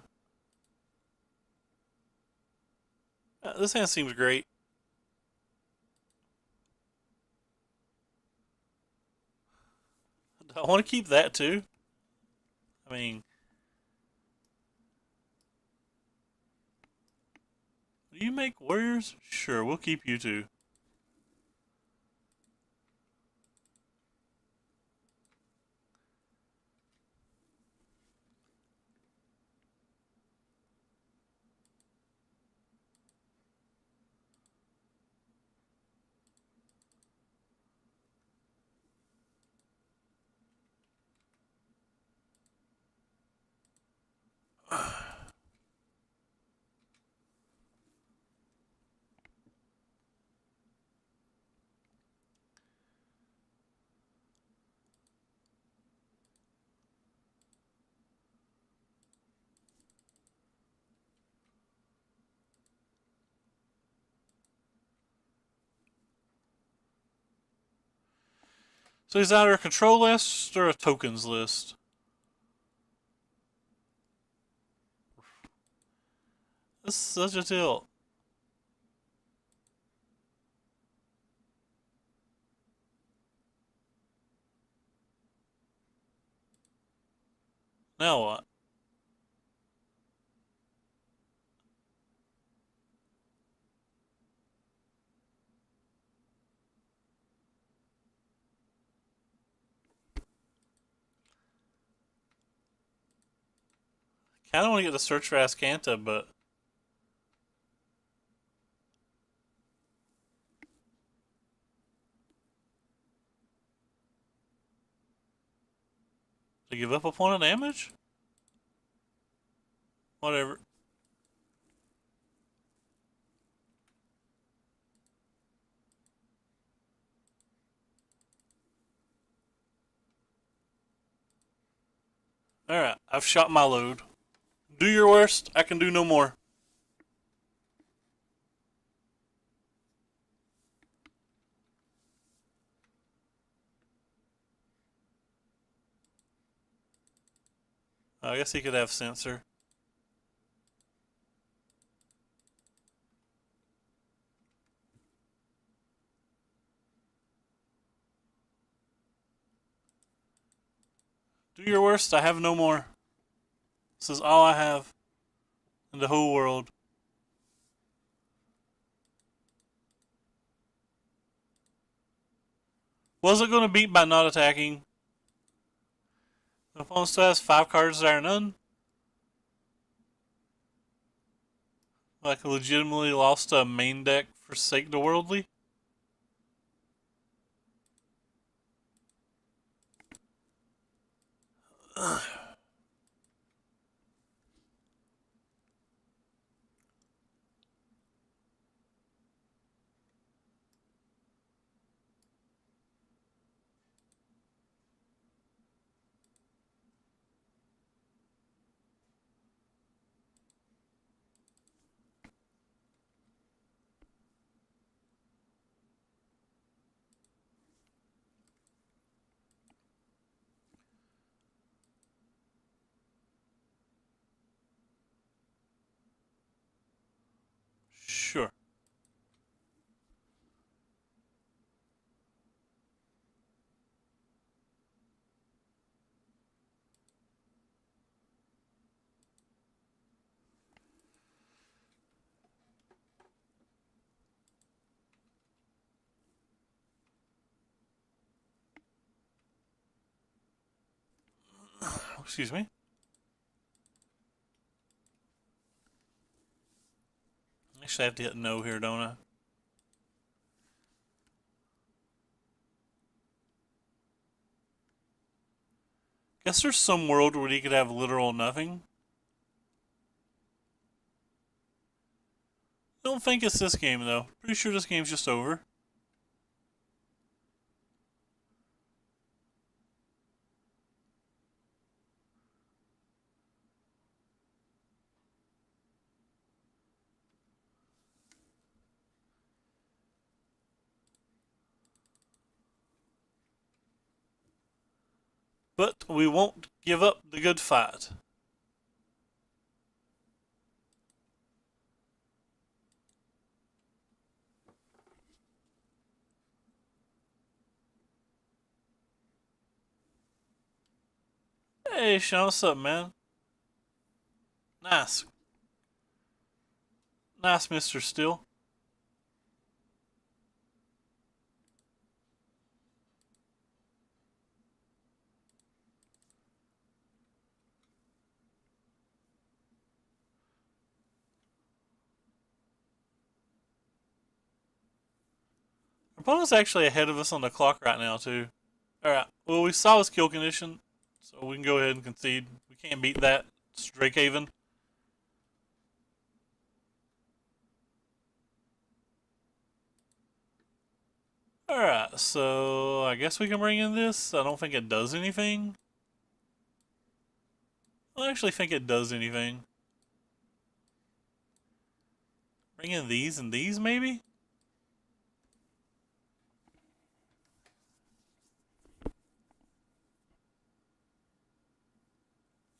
A: This hand seems great. I want to keep that, too. I mean, do you make warriors? Sure, we'll keep you two. So is either a control list or a tokens list. This is such a tilt. Now what? Kinda want to get the search for Ascanta, but to give up a point of damage? Whatever. Alright, I've shot my load. Do your worst, I can do no more. I guess he could have sensor. Do your worst, I have no more. This is all I have in the whole world. Was it going to beat by not attacking? The opponent still has 5 cards that are none. Like legitimately lost a main deck for Sake the Worldly. Sure. Excuse me. Actually, I have to hit no here, don't I? Guess there's some world where he could have literal nothing. Don't think it's this game, though. Pretty sure this game's just over. But we won't give up the good fight. Hey, Sean, what's up, man? Nice. Nice, Mr. Steel. Our opponent's actually ahead of us on the clock right now, too. Alright, well, we saw his kill condition, so we can go ahead and concede. We can't beat that. It's Drakehaven. Alright, so I guess we can bring in this. I don't think it does anything. I actually think it does anything. Bring in these and these, maybe?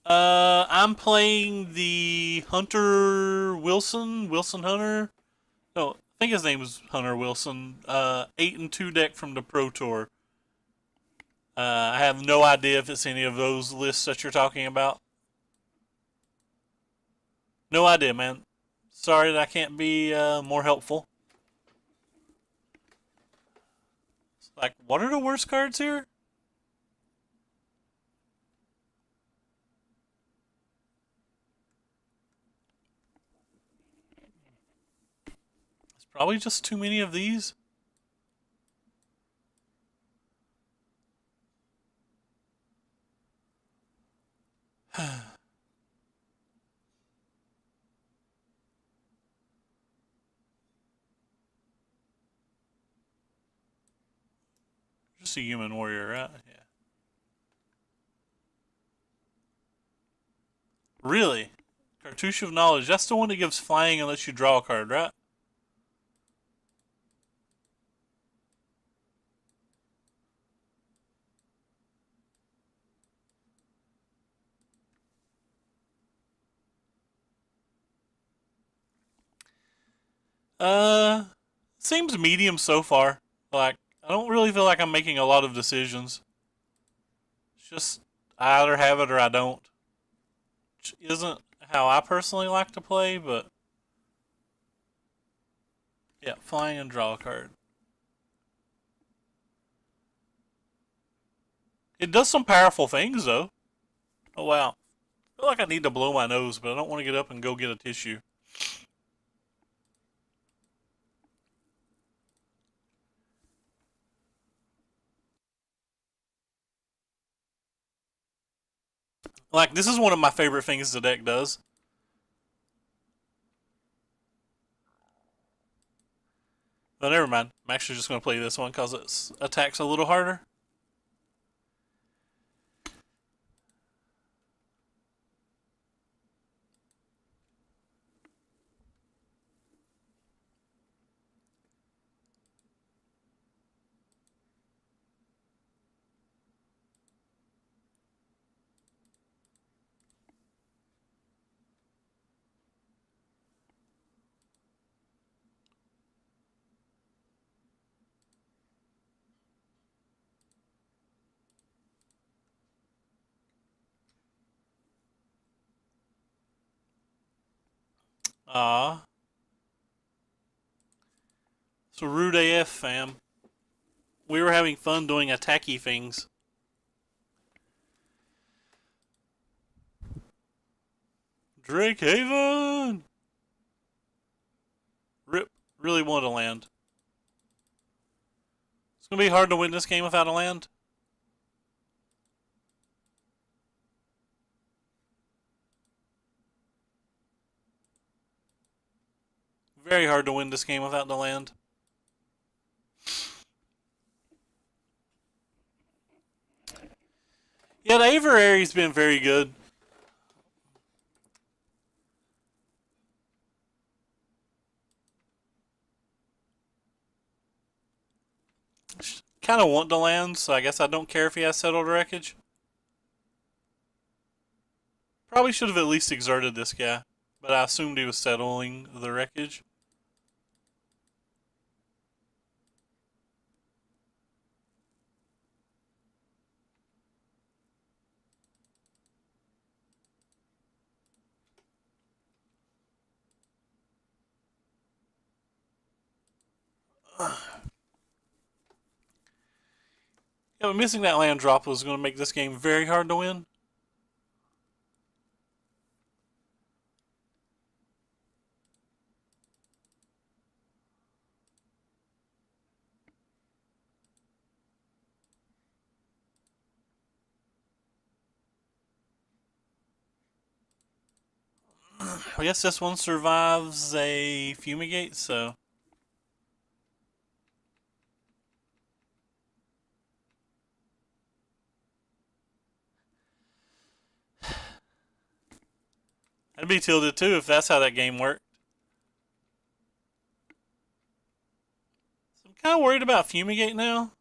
A: I'm playing the Hunter Wilson Hunter. No, I think his name is Hunter Wilson. 8-2 deck from the Pro Tour. I have no idea if it's any of those lists that you're talking about. No idea, man. Sorry that I can't be more helpful. Like, what are the worst cards here? It's probably just too many of these. Just a human warrior, right? Yeah. Really? Cartouche of Knowledge. That's the one that gives flying and lets you draw a card, right? Uh, seems medium so far. Like, I don't really feel like I'm making a lot of decisions. It's just, I either have it or I don't. Which isn't how I personally like to play, but yeah, flying and draw a card. It does some powerful things, though. Oh, wow. I feel like I need to blow my nose, but I don't want to get up and go get a tissue. Like, this is one of my favorite things the deck does. But never mind. I'm actually just going to play this one because it attacks a little harder. Ah. So rude AF, fam. We were having fun doing attacky things. Drake Haven! Rip. Really want a land. It's going to be hard to win this game without a land. Very hard to win this game without the land. Yeah, the Averairy's been very good. Kind of want the land, so I guess I don't care if he has settled wreckage. Probably should have at least exerted this guy, but I assumed he was settling the wreckage. Yeah, but missing that land drop was going to make this game very hard to win. I guess this one survives a fumigate, so I'd be tilted too if that's how that game worked. So I'm kind of worried about fumigate now.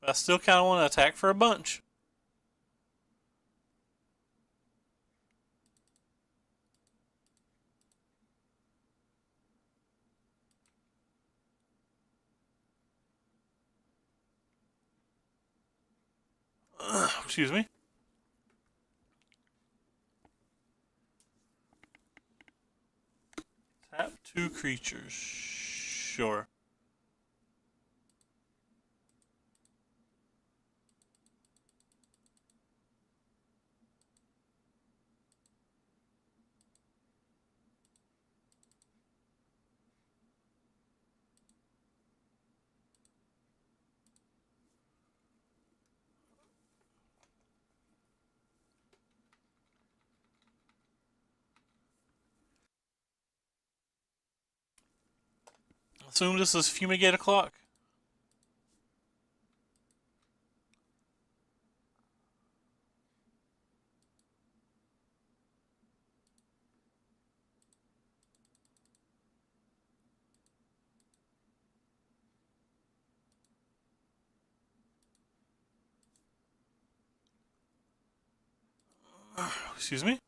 A: But I still kind of want to attack for a bunch. Excuse me. Tap 2 creatures. Sure. Assume this is Fumigate o'clock. Excuse me.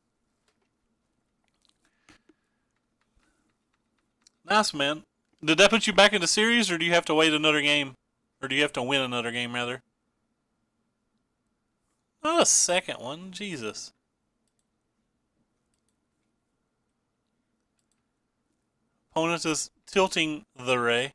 A: Nice, man. Did that put you back in the series, or do you have to wait another game? Or do you have to win another game, rather? Not a second one. Jesus. Opponent is tilting the ray.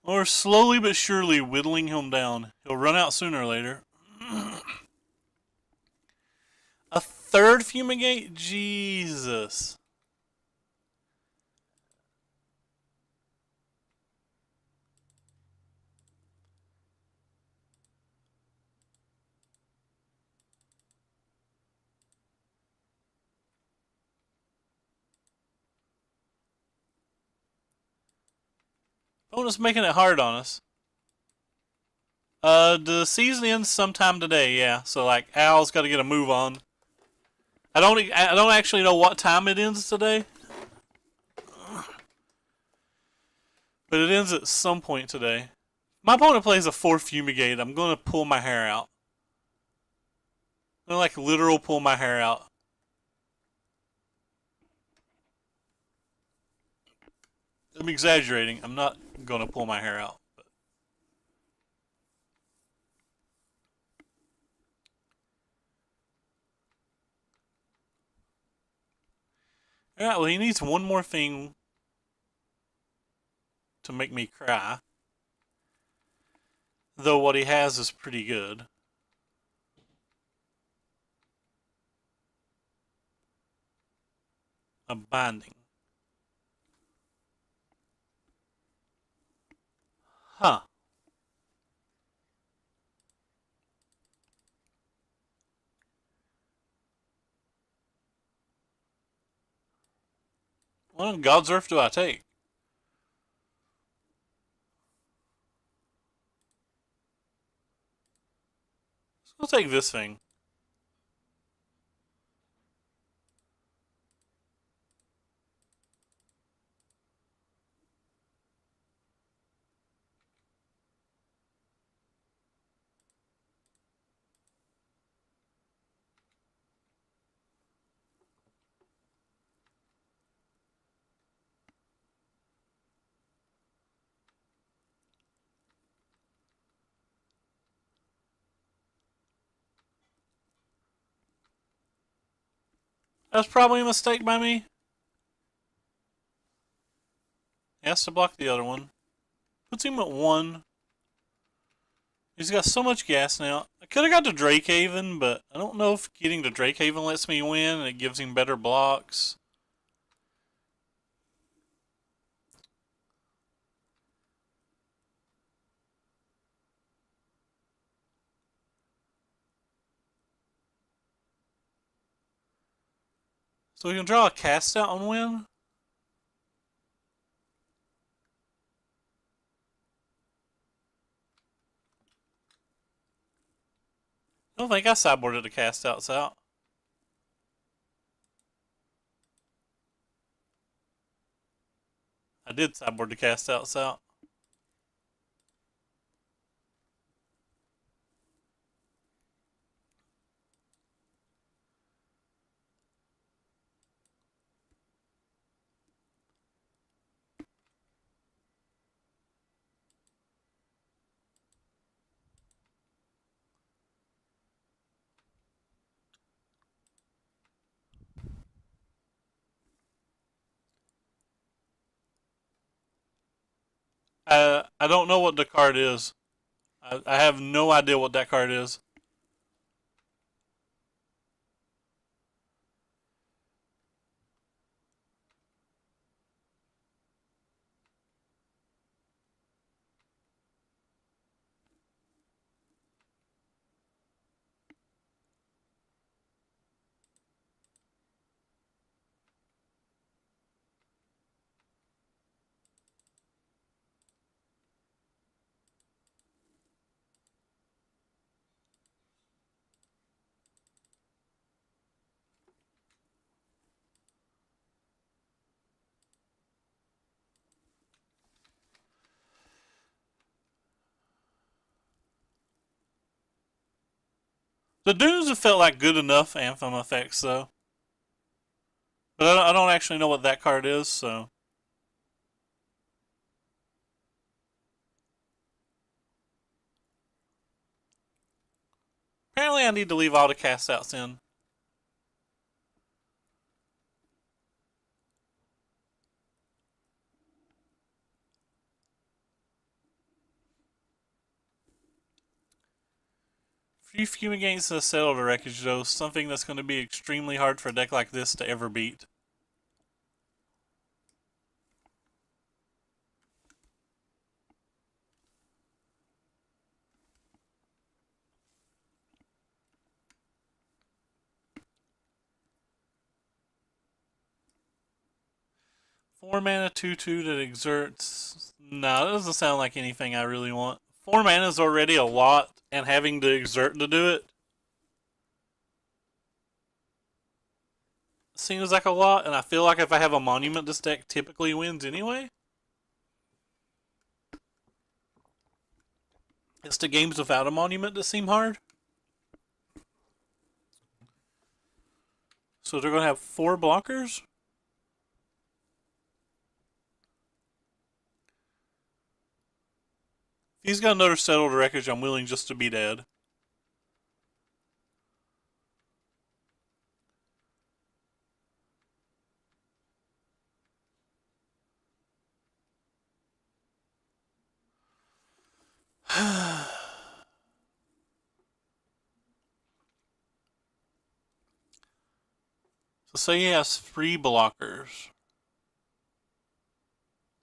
A: We're slowly but surely whittling him down. He'll run out sooner or later. A third Fumigate? Jesus. Opponent's making it hard on us. The season ends sometime today, yeah. So like Al's got to get a move on. I don't actually know what time it ends today. But it ends at some point today. My opponent plays a 4 Fumigate. I'm going to pull my hair out. I'm going to like literal pull my hair out. I'm exaggerating. I'm not going to pull my hair out. Alright, well, he needs one more thing to make me cry. Though what he has is pretty good. A binding. Huh. What on God's earth do I take? I'll take this thing. That's probably a mistake by me. He has to block the other one. Puts him at 1. He's got so much gas now. I could have got to Drakehaven, but I don't know if getting to Drakehaven lets me win and it gives him better blocks. So we can draw a cast out and win? I don't think I sideboarded the cast outs out. I did sideboard the cast outs out. I don't know what the card is. I have no idea what that card is. The dunes have felt like good enough Anthem effects, though. But I don't actually know what that card is, so. Apparently I need to leave all the cast outs in. Free Fumigates to settle the wreckage, though, something that's going to be extremely hard for a deck like this to ever beat. Four mana 2/2 that exerts. No, that doesn't sound like anything I really want. 4 mana is already a lot, and having to exert to do it seems like a lot, and I feel like if I have a monument, this deck typically wins anyway. It's the games without a monument that seem hard. So they're going to have 4 blockers? If he's got another settled wreckage, I'm willing just to be dead. So say he has 3 blockers.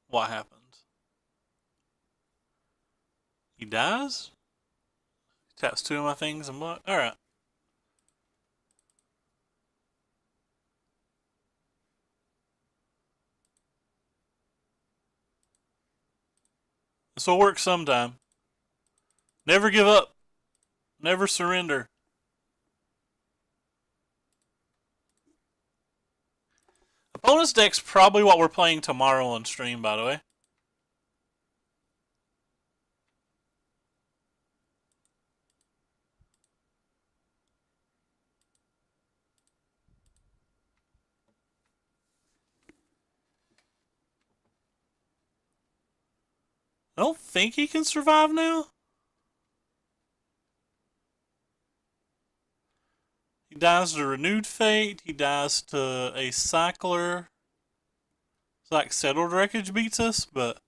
A: What happens? He dies? Taps 2 of my things and block. Alright. This will work sometime. Never give up. Never surrender. Opponent's deck's probably what we're playing tomorrow on stream, by the way. I don't think he can survive now. He dies to Renewed Fate. He dies to a Cycler. It's like Settled Wreckage beats us, but...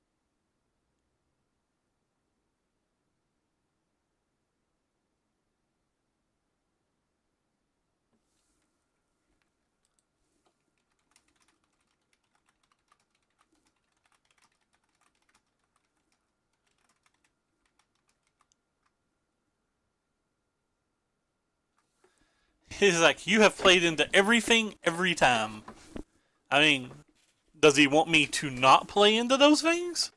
A: He's like, you have played into everything every time. I mean, does he want me to not play into those things?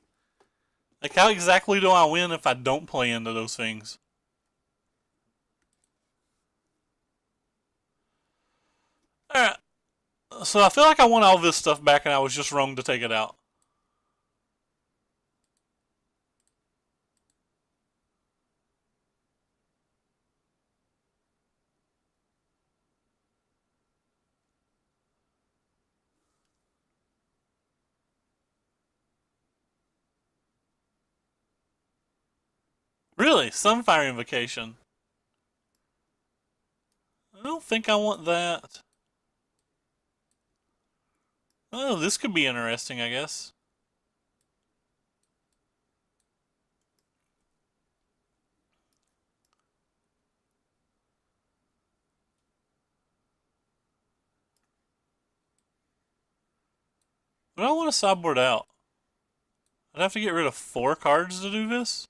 A: Like, how exactly do I win if I don't play into those things? Alright, so I feel like I want all this stuff back and I was just wrong to take it out. Really? Sunfire Invocation. I don't think I want that. Oh, this could be interesting, I guess. But I want to sideboard out. I'd have to get rid of 4 cards to do this.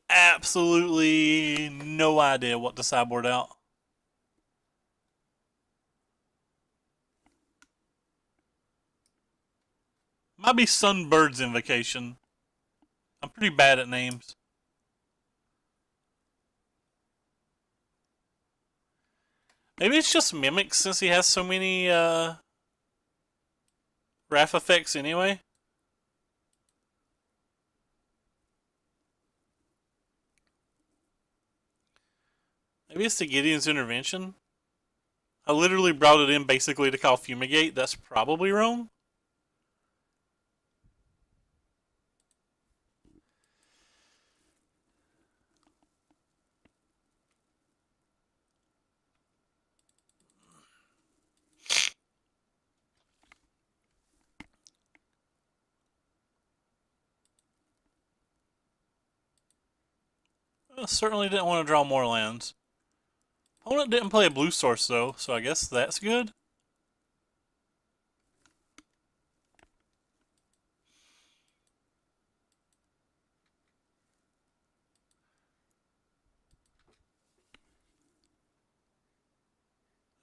A: Absolutely no idea what to sideboard out. Might be Sunbird's Invocation. I'm pretty bad at names. Maybe it's just Mimic since he has so many Wrath effects anyway. Maybe it's the Gideon's Intervention. I literally brought it in basically to call Fumigate. That's probably wrong. I certainly didn't want to draw more lands. Opponent didn't play a blue source though, so I guess that's good.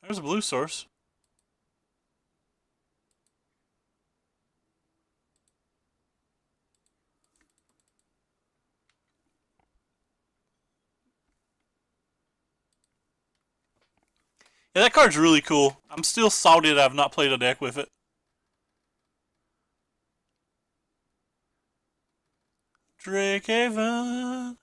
A: There's a blue source. Yeah, that card's really cool. I'm still salty that I've not played a deck with it. Drakehaven.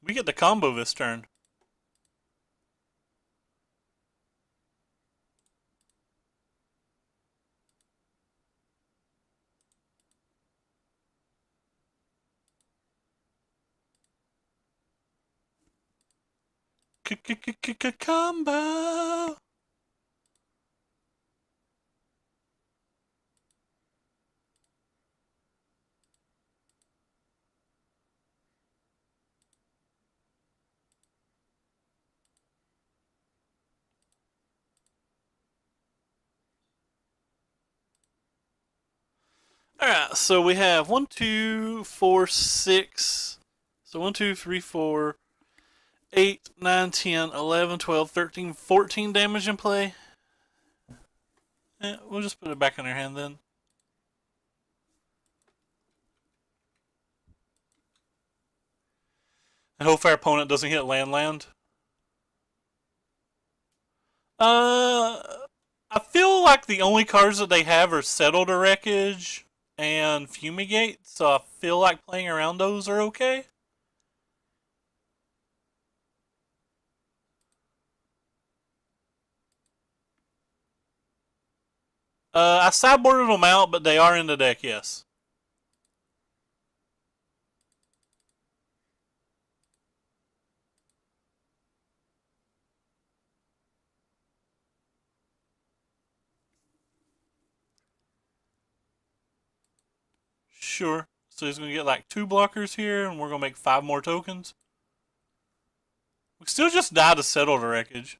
A: We get the combo this turn. Combo. Alright, so we have 1, 2, 4, 6. So 1, 2, 3, 4, 8, 9, 10, 11, 12, 13, 14 damage in play. We'll just put it back in our hand then. And hope our opponent doesn't hit land. I feel like the only cards that they have are Settle to Wreckage and Fumigate, so I feel like playing around those are okay. I sideboarded them out, but they are in the deck, yes. Sure. So he's going to get like 2 blockers here, and we're going to make 5 more tokens. We still just died to Settle to Wreckage.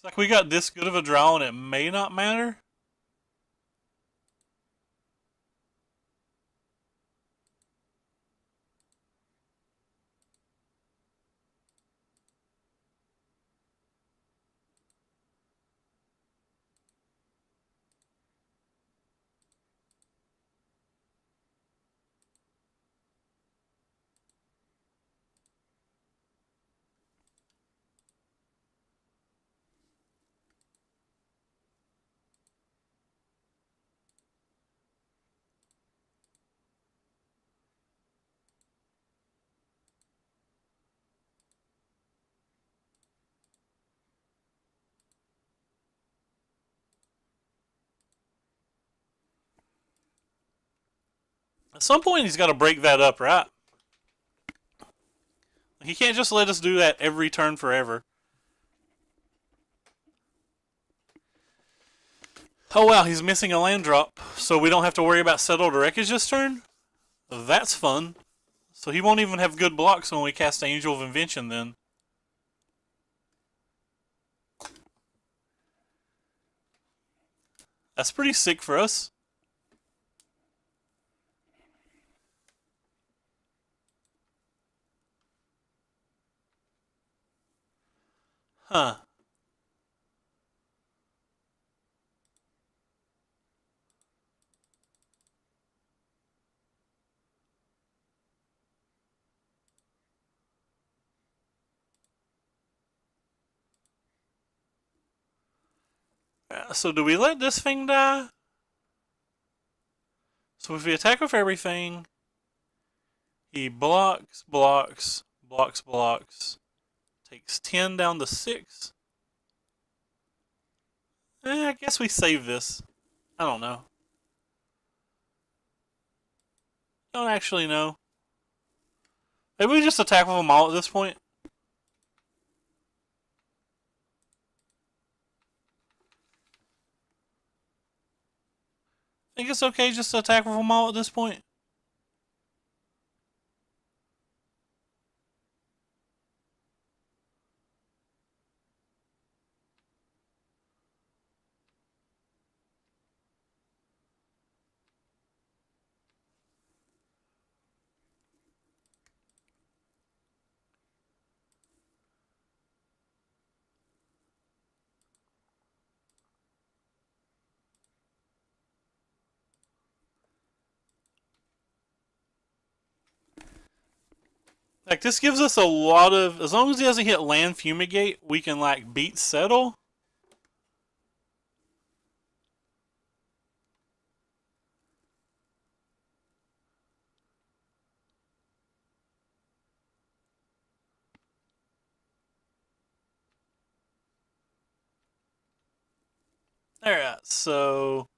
A: It's like we got this good of a draw and it may not matter. At some point, he's got to break that up, right? He can't just let us do that every turn forever. Oh wow, he's missing a land drop, so we don't have to worry about settled wreckage this turn? That's fun. So he won't even have good blocks when we cast Angel of Invention then. That's pretty sick for us. Huh. So do we let this thing die? So if we attack with everything, he blocks, blocks, blocks, blocks. Takes 10 down to 6. I guess we save this. I don't know. Don't actually know. Maybe we just attack with them all at this point. Think it's okay just to attack with them all at this point? Like, this gives us a lot of... As long as he doesn't hit land fumigate, we can, like, beat settle. Alright, so...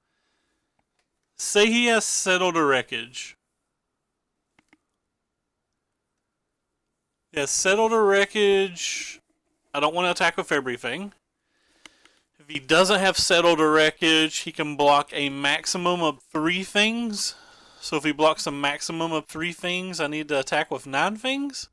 A: Say he has settled a wreckage. He has settled a wreckage. I don't want to attack with everything. If he doesn't have settled a wreckage, he can block a maximum of 3 things. So if he blocks a maximum of 3 things, I need to attack with 9 things?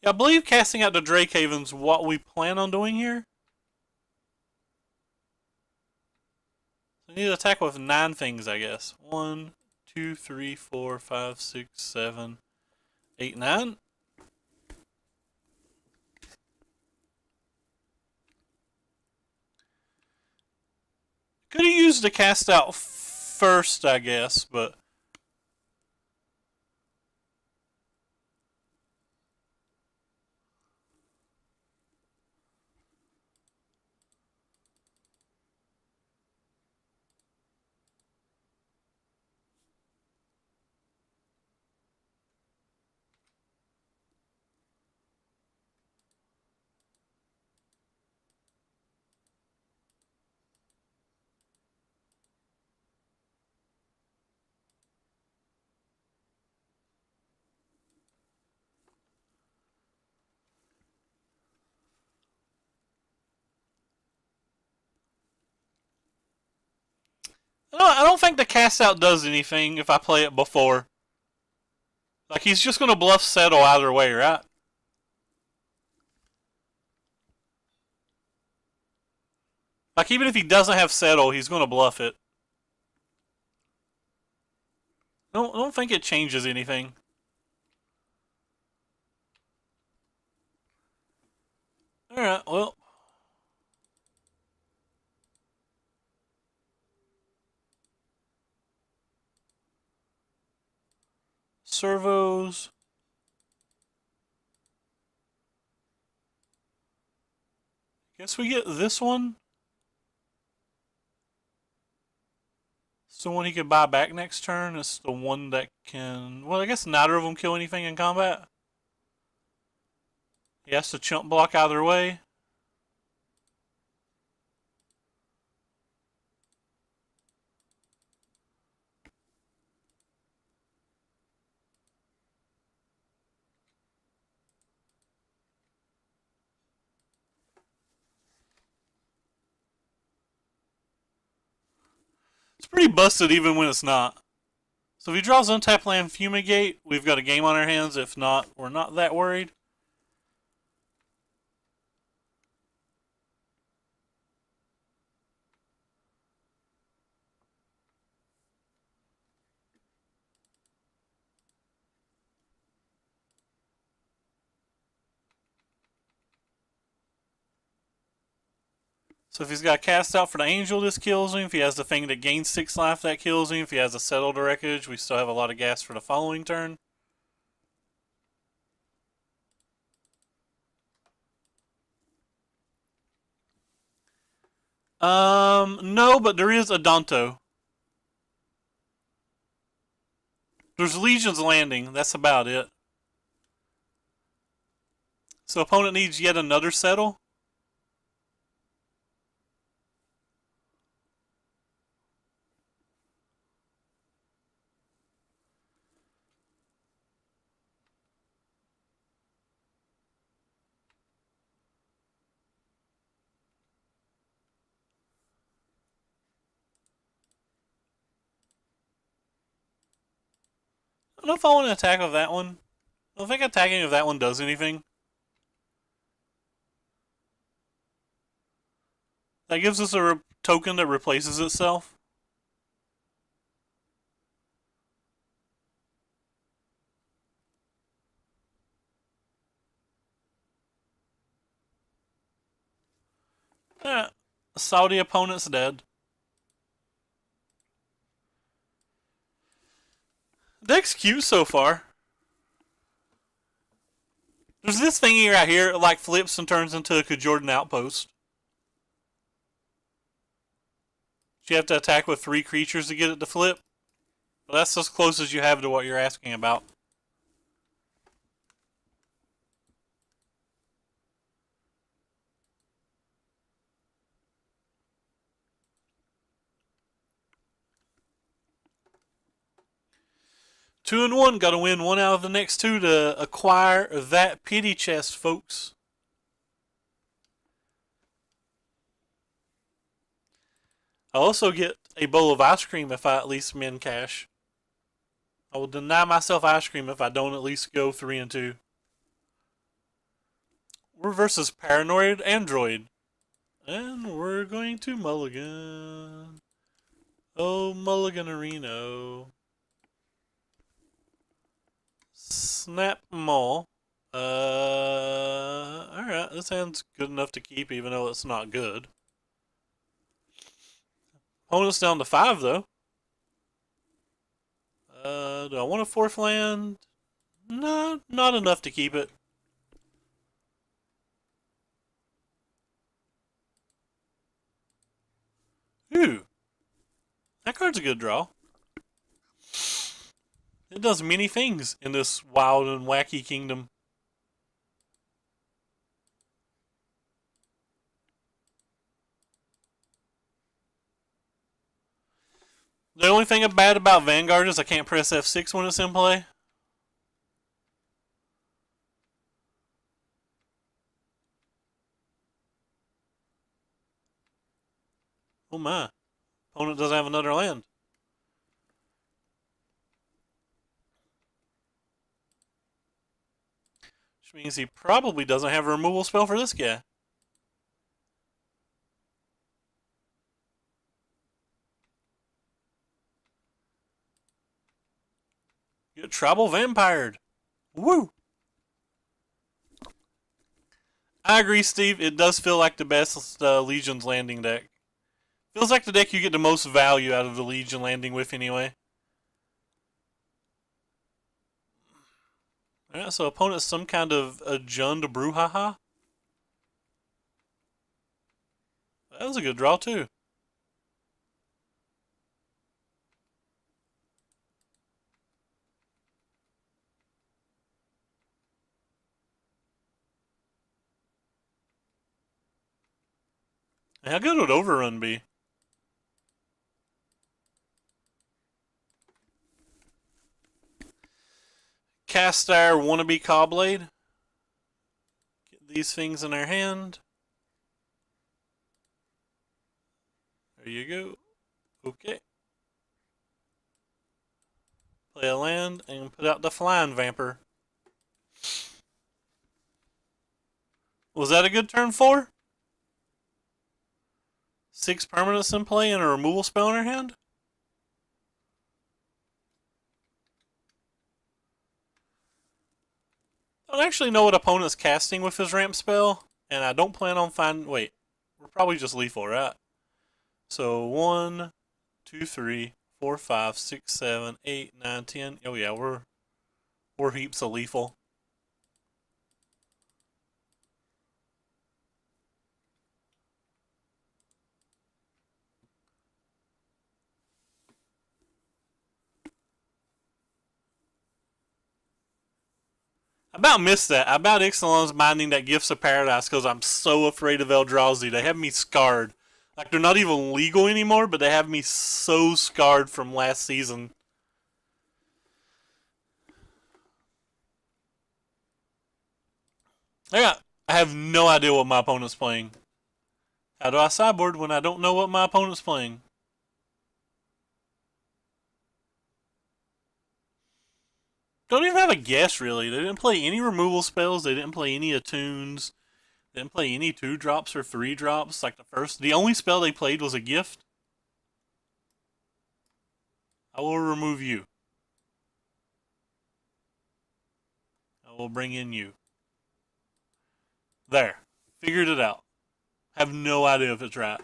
A: Yeah, I believe casting out the Drakehaven's what we plan on doing here. So I need to attack with 9 things, I guess. 1, 2, 3, 4, 5, 6, 7, 8, 9. Could have used the cast out first, I guess, but... I don't think the cast out does anything if I play it before. Like, he's just going to bluff settle either way, right? Like, even if he doesn't have settle, he's going to bluff it. I don't think it changes anything. Alright, well. Servos. Guess we get this one. It's the one he could buy back next turn. It's the one that can... Well, I guess neither of them kill anything in combat. He has to chump block either way. It's pretty busted even when it's not. So if he draws untap land Fumigate, we've got a game on our hands. If not, we're not that worried. So if he's got a cast out for the angel, this kills him. If he has the thing that gains 6 life, that kills him. If he has a settled wreckage, we still have a lot of gas for the following turn. No, but there is Adanto. There's Legion's Landing. That's about it. So opponent needs yet another settle. I don't know if I want to attack with that one. I don't think attacking with that one does anything. That gives us a token that replaces itself. Yeah, Saudi opponent's dead. Deck's cute so far. There's this thingy right here, it like flips and turns into a Kajordan outpost. You have to attack with 3 creatures to get it to flip. But that's as close as you have to what you're asking about. Two and one, got to win one out of the next 2 to acquire that pity chest, folks. I also get a bowl of ice cream if I at least min cash. I will deny myself ice cream if I don't at least go 3 and 2. We're versus Paranoid Android. And we're going to mulligan. Oh, mulliganarino. Snap Maul. Alright, this hand's good enough to keep even though it's not good. Opponent's down to 5 though. Do I want a 4th land? No, not enough to keep it. Ooh. That card's a good draw. It does many things in this wild and wacky kingdom. The only thing bad about Vanguard is I can't press F6 when it's in play. Oh my. Opponent doesn't have another land. Which means he probably doesn't have a removal spell for this guy. Get Tribal Vampired. Woo! I agree, Steve. It does feel like the best Legion's Landing deck. Feels like the deck you get the most value out of the Legion Landing with anyway. Alright, so opponent's some kind of a Jund Brouhaha. That was a good draw too. How good would Overrun be? Cast our wannabe Cobblade. Get these things in our hand. There you go. Okay. Play a land and put out the Flying Vamper. Was that a good turn 4? 6 permanents in play and a removal spell in her hand? I don't actually know what opponent's casting with his ramp spell, and I don't plan on finding. Wait, we're probably just lethal, right? So 1, 2, 3, 4, 5, 6, 7, 8, 9, 10. Oh yeah, we're heaps of lethal. I about missed that. I about Ixalan's Binding that Gifts of Paradise because I'm so afraid of Eldrazi. They have me scarred. Like, they're not even legal anymore, but they have me so scarred from last season. Yeah, I have no idea what my opponent's playing. How do I sideboard when I don't know what my opponent's playing? Don't even have a guess, really. They didn't play any removal spells. They didn't play any attunes. They didn't play any 2-drops or 3-drops. Like the only spell they played was a gift. I will remove you. I will bring in you. There. Figured it out. Have no idea if it's right.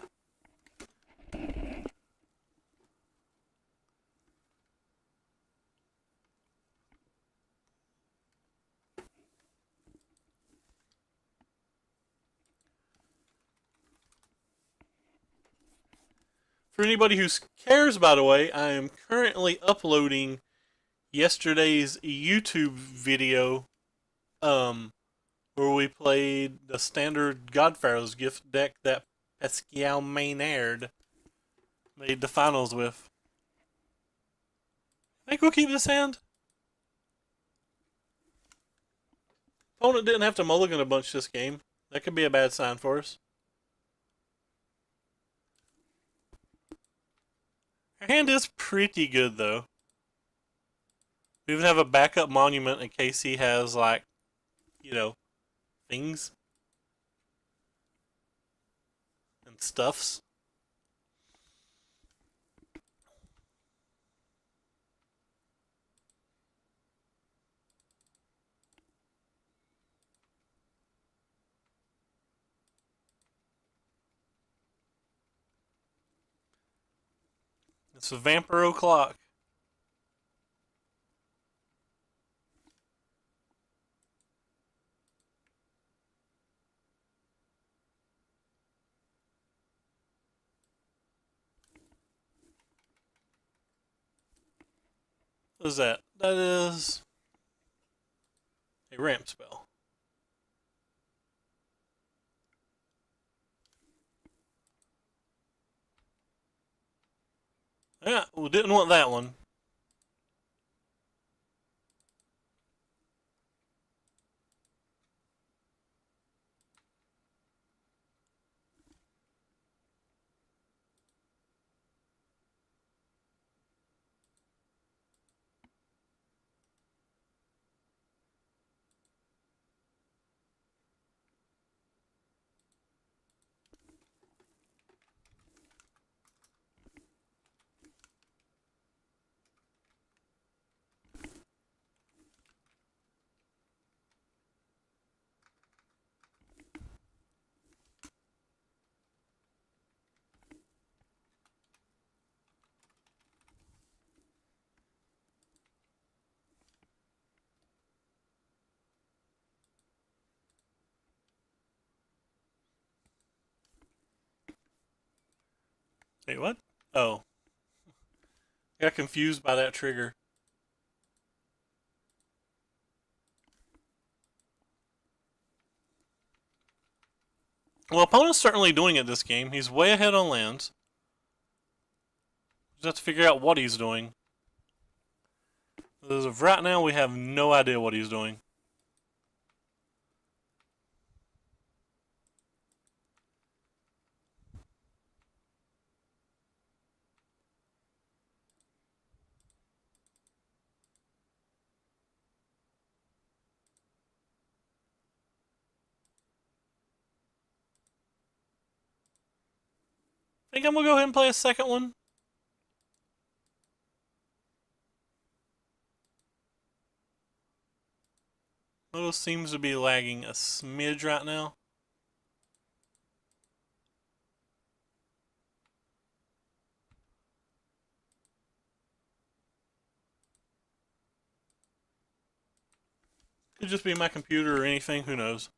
A: For anybody who cares, by the way, I am currently uploading yesterday's YouTube video where we played the standard Godfarrow's gift deck that Pascal Maynard made the finals with. I think we'll keep this hand. Opponent didn't have to mulligan a bunch this game. That could be a bad sign for us. Our hand is pretty good, though. We even have a backup monument in case he has, like, you know, things and stuffs. It's a Vampiro Clock. What is that? That is a ramp spell. Yeah, we didn't want that one. Wait, what? Oh, I got confused by that trigger. Well, opponent's certainly doing it this game. He's way ahead on lands. Just have to figure out what he's doing. As of right now, we have no idea what he's doing. I think I'm gonna go ahead and play a second one. Moto seems to be lagging a smidge right now. Could just be my computer or anything, who knows.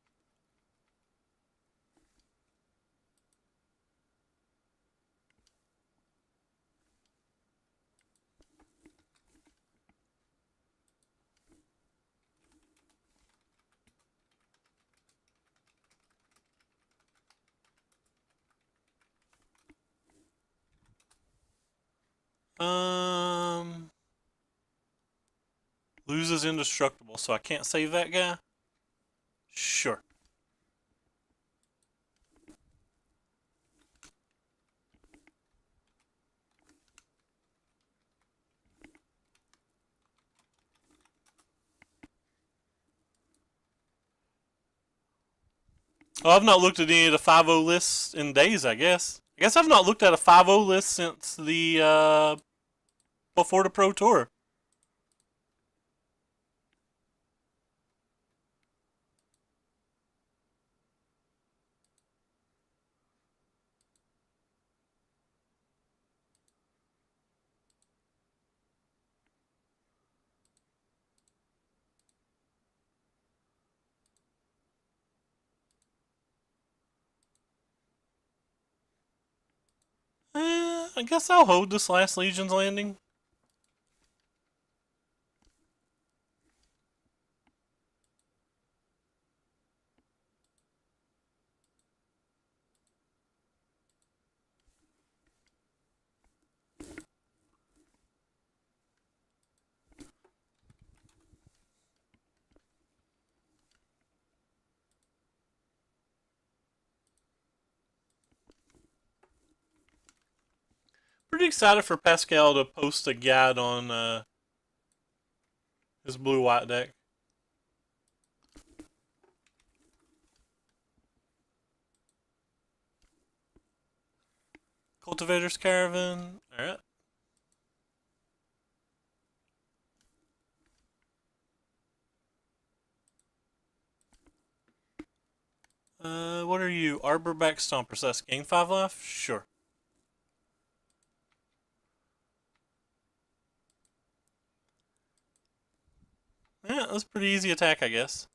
A: Loses indestructible, so I can't save that guy? Sure. Oh, I've not looked at any of the 5-0 lists in days, I guess. I guess I've not looked at a 5-0 list since the, before the Pro Tour. I guess I'll hold this last Legion's Landing. Pretty excited for Pascal to post a guide on his blue-white deck. Cultivator's Caravan. Alright. What are you? Arborback Stompers. That's gain 5 life? Sure. Yeah, that's a pretty easy attack, I guess.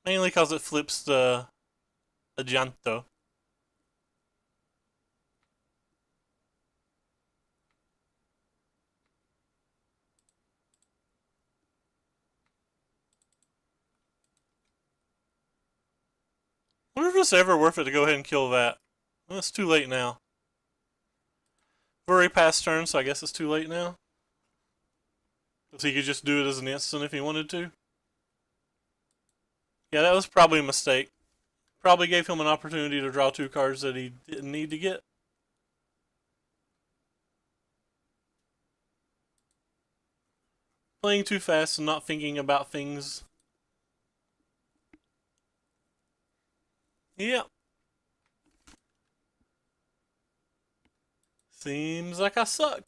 A: Mainly because it flips the Ajanto. I wonder if it's ever worth it to go ahead and kill that. Well, it's too late now. We've already passed turn, so I guess it's too late now. So he could just do it as an instant if he wanted to. Yeah, that was probably a mistake. Probably gave him an opportunity to draw 2 cards that he didn't need to get. Playing too fast and not thinking about things. Yep. Seems like I suck.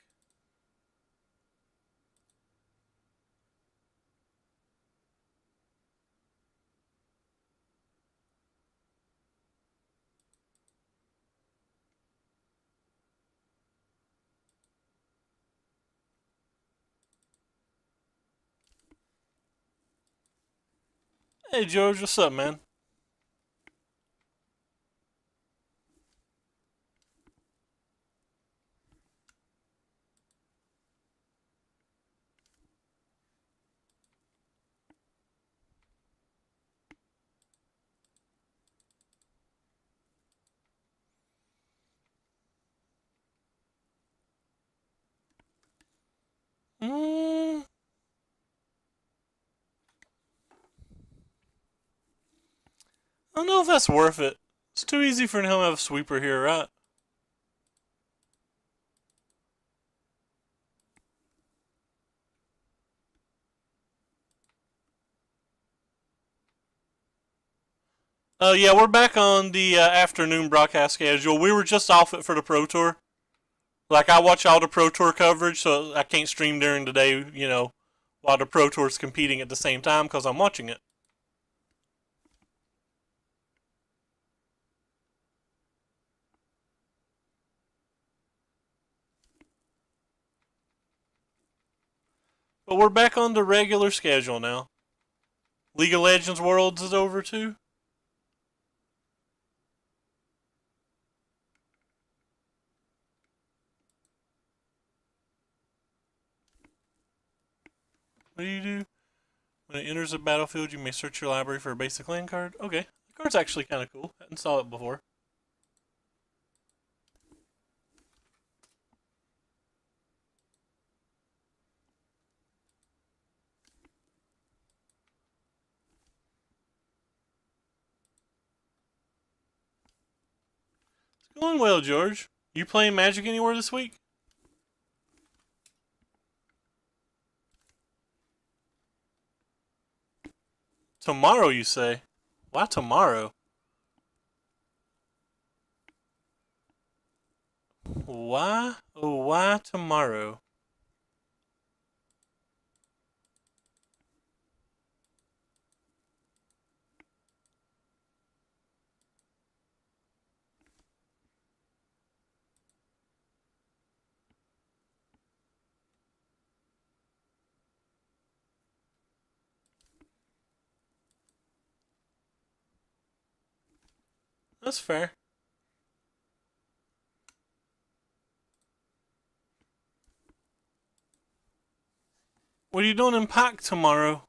A: Hey George, what's up, man? Mm, I don't know if that's worth it. It's too easy for him to have a sweeper here, right? Yeah, we're back on the afternoon broadcast schedule. We were just off it for the Pro Tour. Like, I watch all the Pro Tour coverage, so I can't stream during the day, while the Pro Tour's competing at the same time because I'm watching it. But we're back on the regular schedule now. League of Legends Worlds is over too. What do you do? When it enters the battlefield, you may search your library for a basic land card. Okay, the card's actually kind of cool. I hadn't saw it before. It's going well, George. You playing Magic anywhere this week? Tomorrow, you say? Why tomorrow? Why? Oh, why tomorrow? That's fair. What are you doing in Pack tomorrow?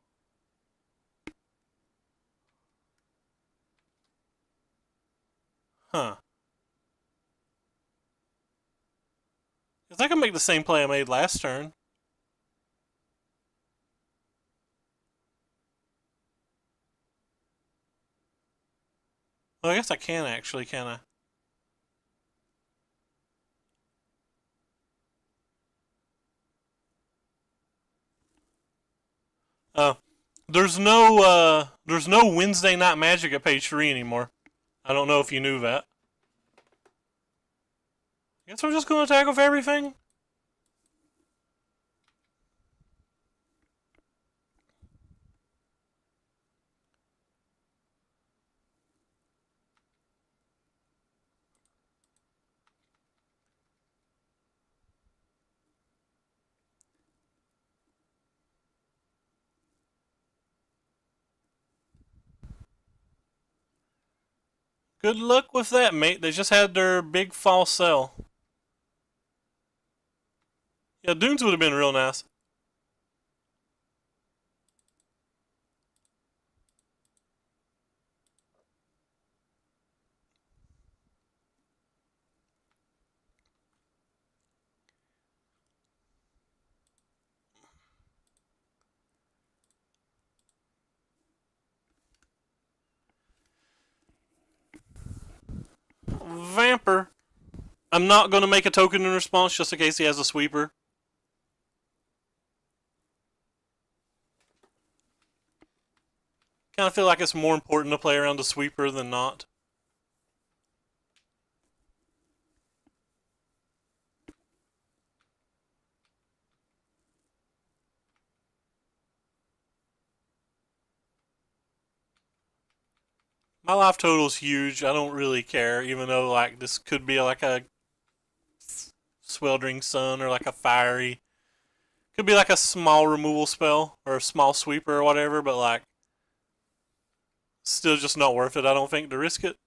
A: Huh. Because I can make the same play I made last turn. Well, I guess I can actually, can I? Uh, there's no Wednesday Night Magic at page 3 anymore. I don't know if you knew that. Guess we're just gonna attack with everything? Good luck with that, mate. They just had their big fall sale. Yeah, Dunes would have been real nice. Vamper. I'm not gonna make a token in response just in case he has a sweeper. Kind of feel like it's more important to play around the sweeper than not. My life total's huge. I don't really care, even though like this could be like a Sweltering Sun or like a fiery. Could be like a small removal spell or a small sweeper or whatever, but like Still just not worth it, I don't think, to risk it.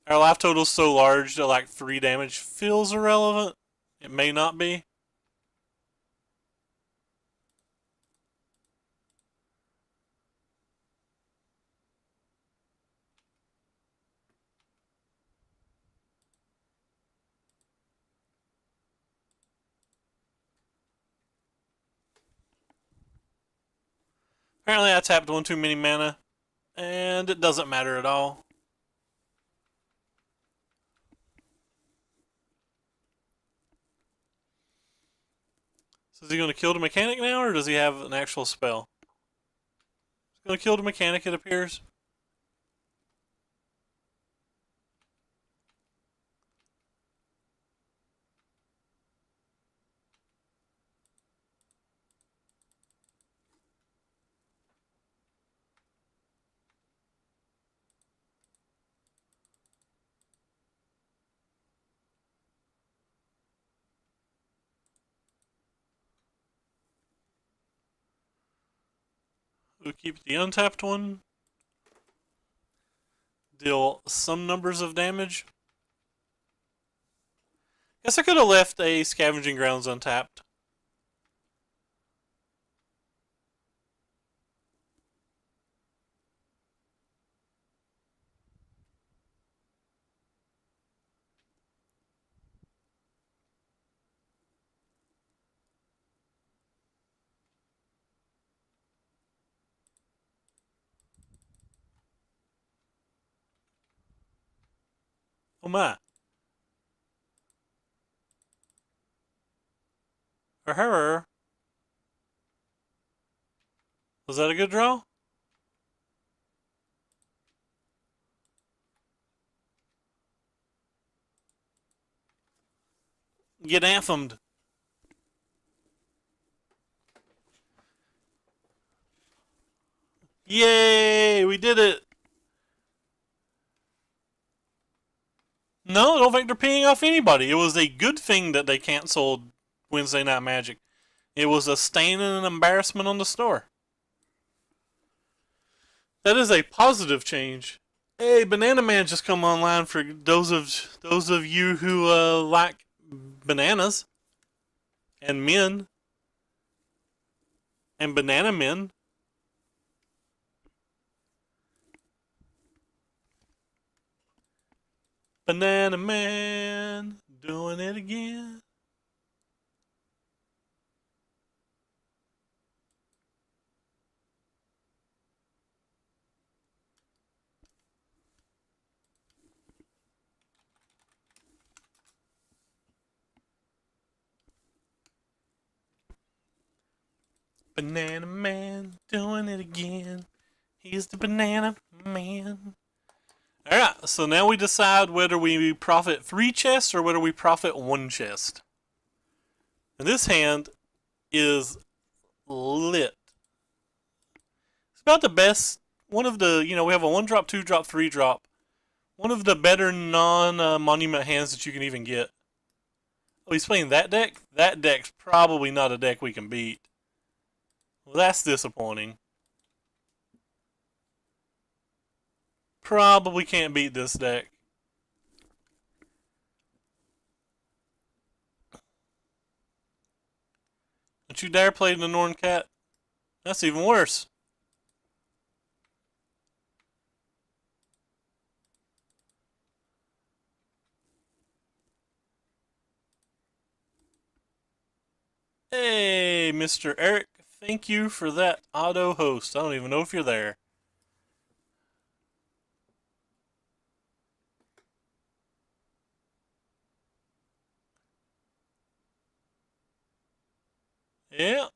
A: Our life total's so large that like 3 damage feels irrelevant. It may not be. Apparently I tapped one too many mana, and it doesn't matter at all. So is he going to kill the mechanic now, or does he have an actual spell? He's going to kill the mechanic, it appears. We'll keep the untapped one. Deal some numbers of damage. Guess I could have left a Scavenging Grounds untapped. Oh my. Or her. Was that a good draw? Get anthemed. Yay! We did it! No, I don't think they're peeing off anybody. It was a good thing that they canceled Wednesday Night Magic. It was a stain and an embarrassment on the store. That is a positive change. Hey, Banana Man just come online for those of you who like bananas and men and banana men. Banana Man doing it again. Banana Man doing it again. He's the Banana Man. Alright, so now we decide whether we profit 3 chests or whether we profit 1 chest. And this hand is lit. It's about the best, one of the, we have a 1 drop, 2 drop, 3 drop. One of the better non-monument hands that you can even get. Oh, he's playing that deck? That deck's probably not a deck we can beat. Well, that's disappointing. Probably can't beat this deck. Don't you dare play the Norn Cat. That's even worse. Hey, Mr. Eric. Thank you for that auto host. I don't even know if you're there. Yeah.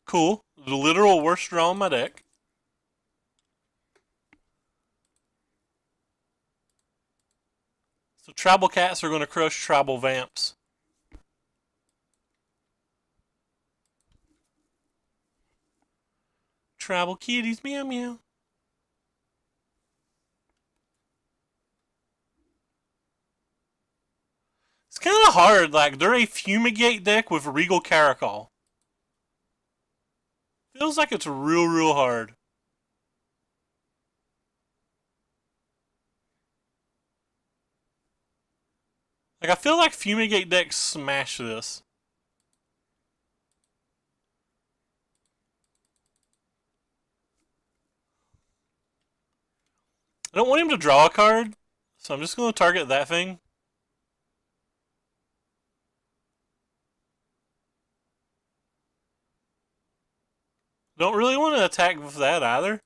A: Cool. The literal worst draw in my deck. So tribal cats are going to crush tribal vamps. Tribal kitties, meow meow. kind of hard. Like, they're a Fumigate deck with Regal Caracol. Feels like it's real hard. Like, I feel like Fumigate decks smash this. I don't want him to draw a card, so I'm just going to target that thing. Don't really want to attack with that either.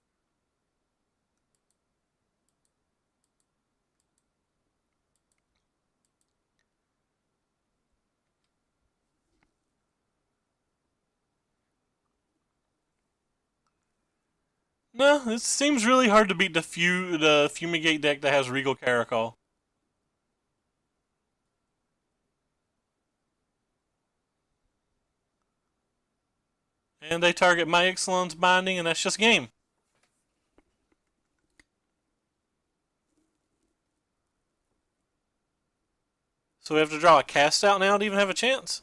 A: No, it seems really hard to beat the Fumigate deck that has Regal Caracol. And they target my Ixalan's Binding, and that's just game. So we have to draw a cast out now to even have a chance.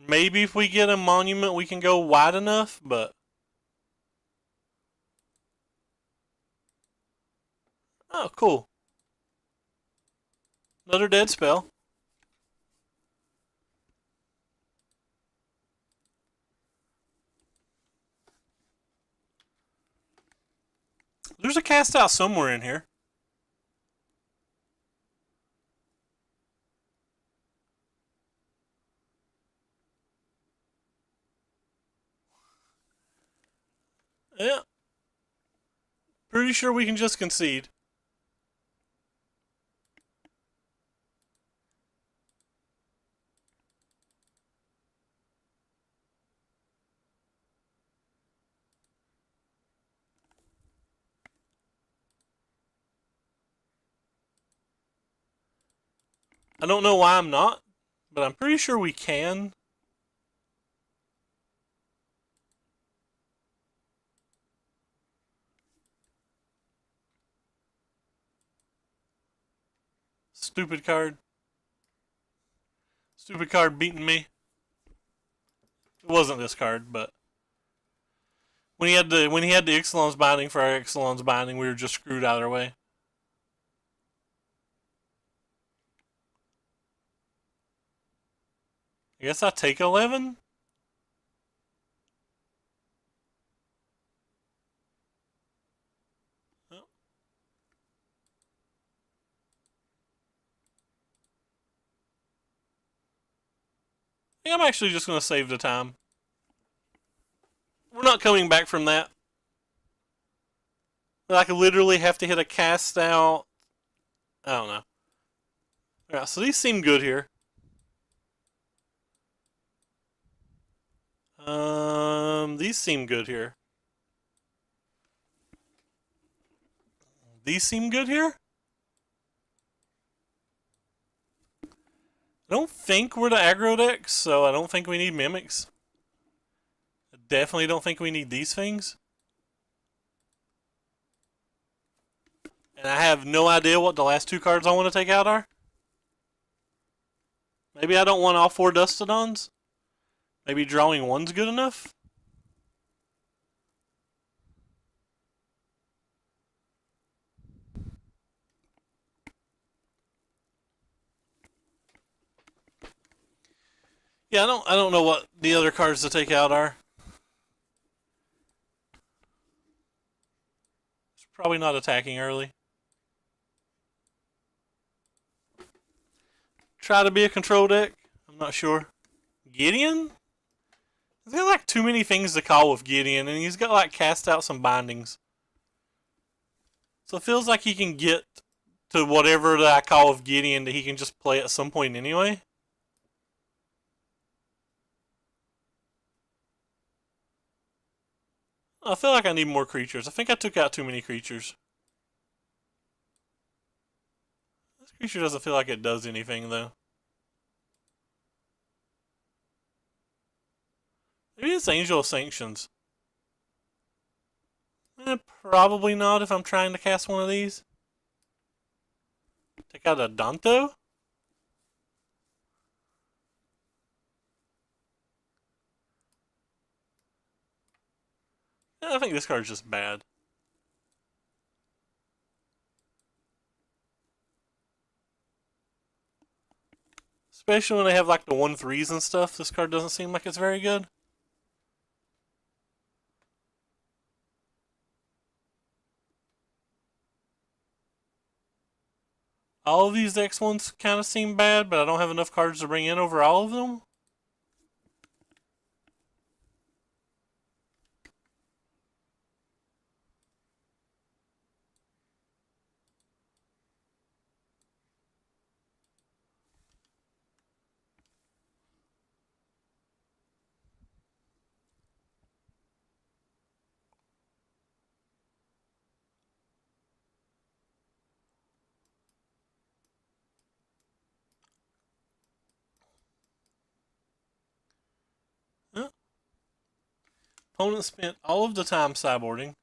A: Maybe if we get a monument we can go wide enough, but... Oh, cool. Another dead spell. There's a cast out somewhere in here. Yeah. Pretty sure we can just concede. I don't know why I'm not, but I'm pretty sure we can. Stupid card. Stupid card beating me. It wasn't this card, but when he had the Ixalan's Binding for our Ixalan's Binding, we were just screwed either way. I guess I take 11. Oh. I think I'm actually just going to save the time. We're not coming back from that. Like, I literally have to hit a cast out. I don't know. Alright, so these seem good here. These seem good here. These seem good here? I don't think we're the aggro deck, so I don't think we need mimics. I definitely don't think we need these things. And I have no idea what the last two cards I want to take out are. Maybe I don't want all four Dustodons. Maybe drawing one's good enough. Yeah, I don't know what the other cards to take out are. It's probably not attacking early. Try to be a control deck. I'm not sure. Gideon? He's got like too many things to call with Gideon, and he's got like cast out some bindings. So it feels like he can get to whatever that I call with Gideon that he can just play at some point anyway. I feel like I need more creatures. I think I took out too many creatures. This creature doesn't feel like it does anything, though. Maybe it's Angel of Sanctions. Probably not if I'm trying to cast one of these. Take out a Danto? I think this card's just bad. Especially when they have like the 1/3s and stuff. This card doesn't seem like it's very good. All of these X ones kind of seem bad, but I don't have enough cards to bring in over all of them. Huh? Opponent spent all of the time sideboarding.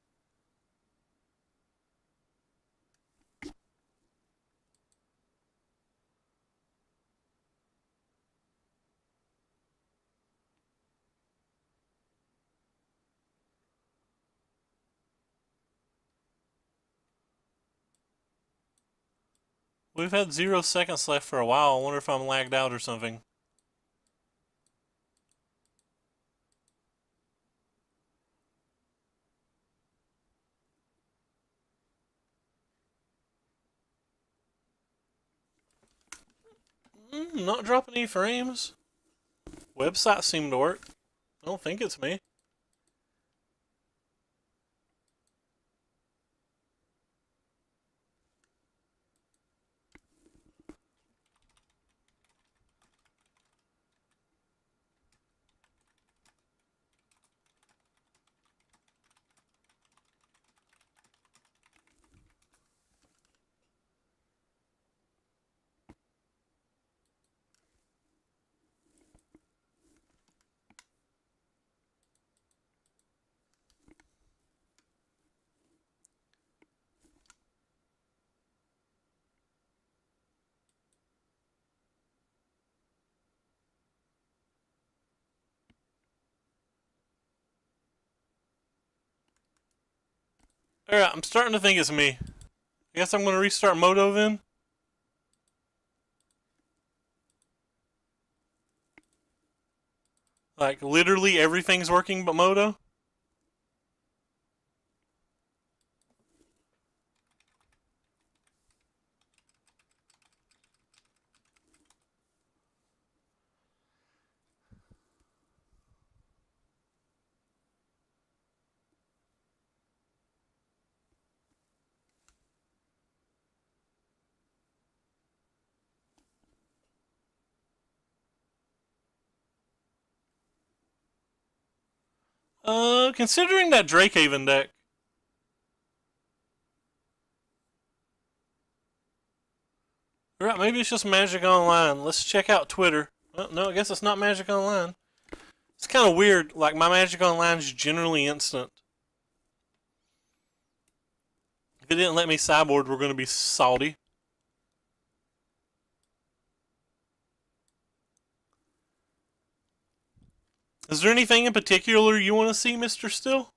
A: We've had 0 seconds left for a while. I wonder if I'm lagged out or something. Not dropping any frames. Websites seem to work. I don't think it's me. Alright, I'm starting to think it's me. I guess I'm going to restart Moto then. Like, literally everything's working but Moto. Considering that Drakehaven deck. Right, maybe it's just Magic Online. Let's check out Twitter. Well, no, I guess it's not Magic Online. It's kind of weird. Like, my Magic Online is generally instant. If it didn't let me sideboard, we're going to be salty. Is there anything in particular you want to see, Mr. Still?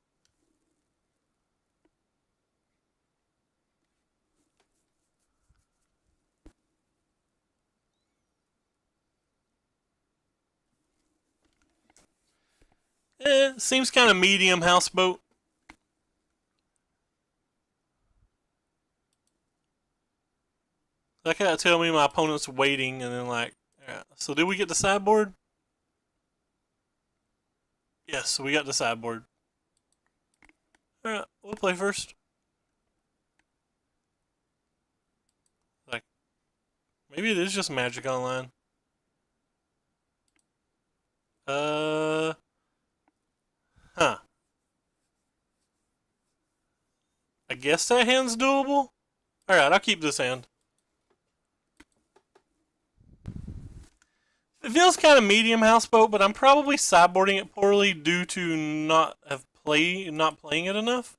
A: Seems kind of medium houseboat. That kind of tell me my opponent's waiting, and then like, yeah. So did we get the sideboard? Yes, we got the sideboard. Alright, we'll play first. Like, maybe it is just Magic Online. Huh. I guess that hand's doable. Alright, I'll keep this hand. It feels kind of medium houseboat, but I'm probably sideboarding it poorly due to not playing it enough.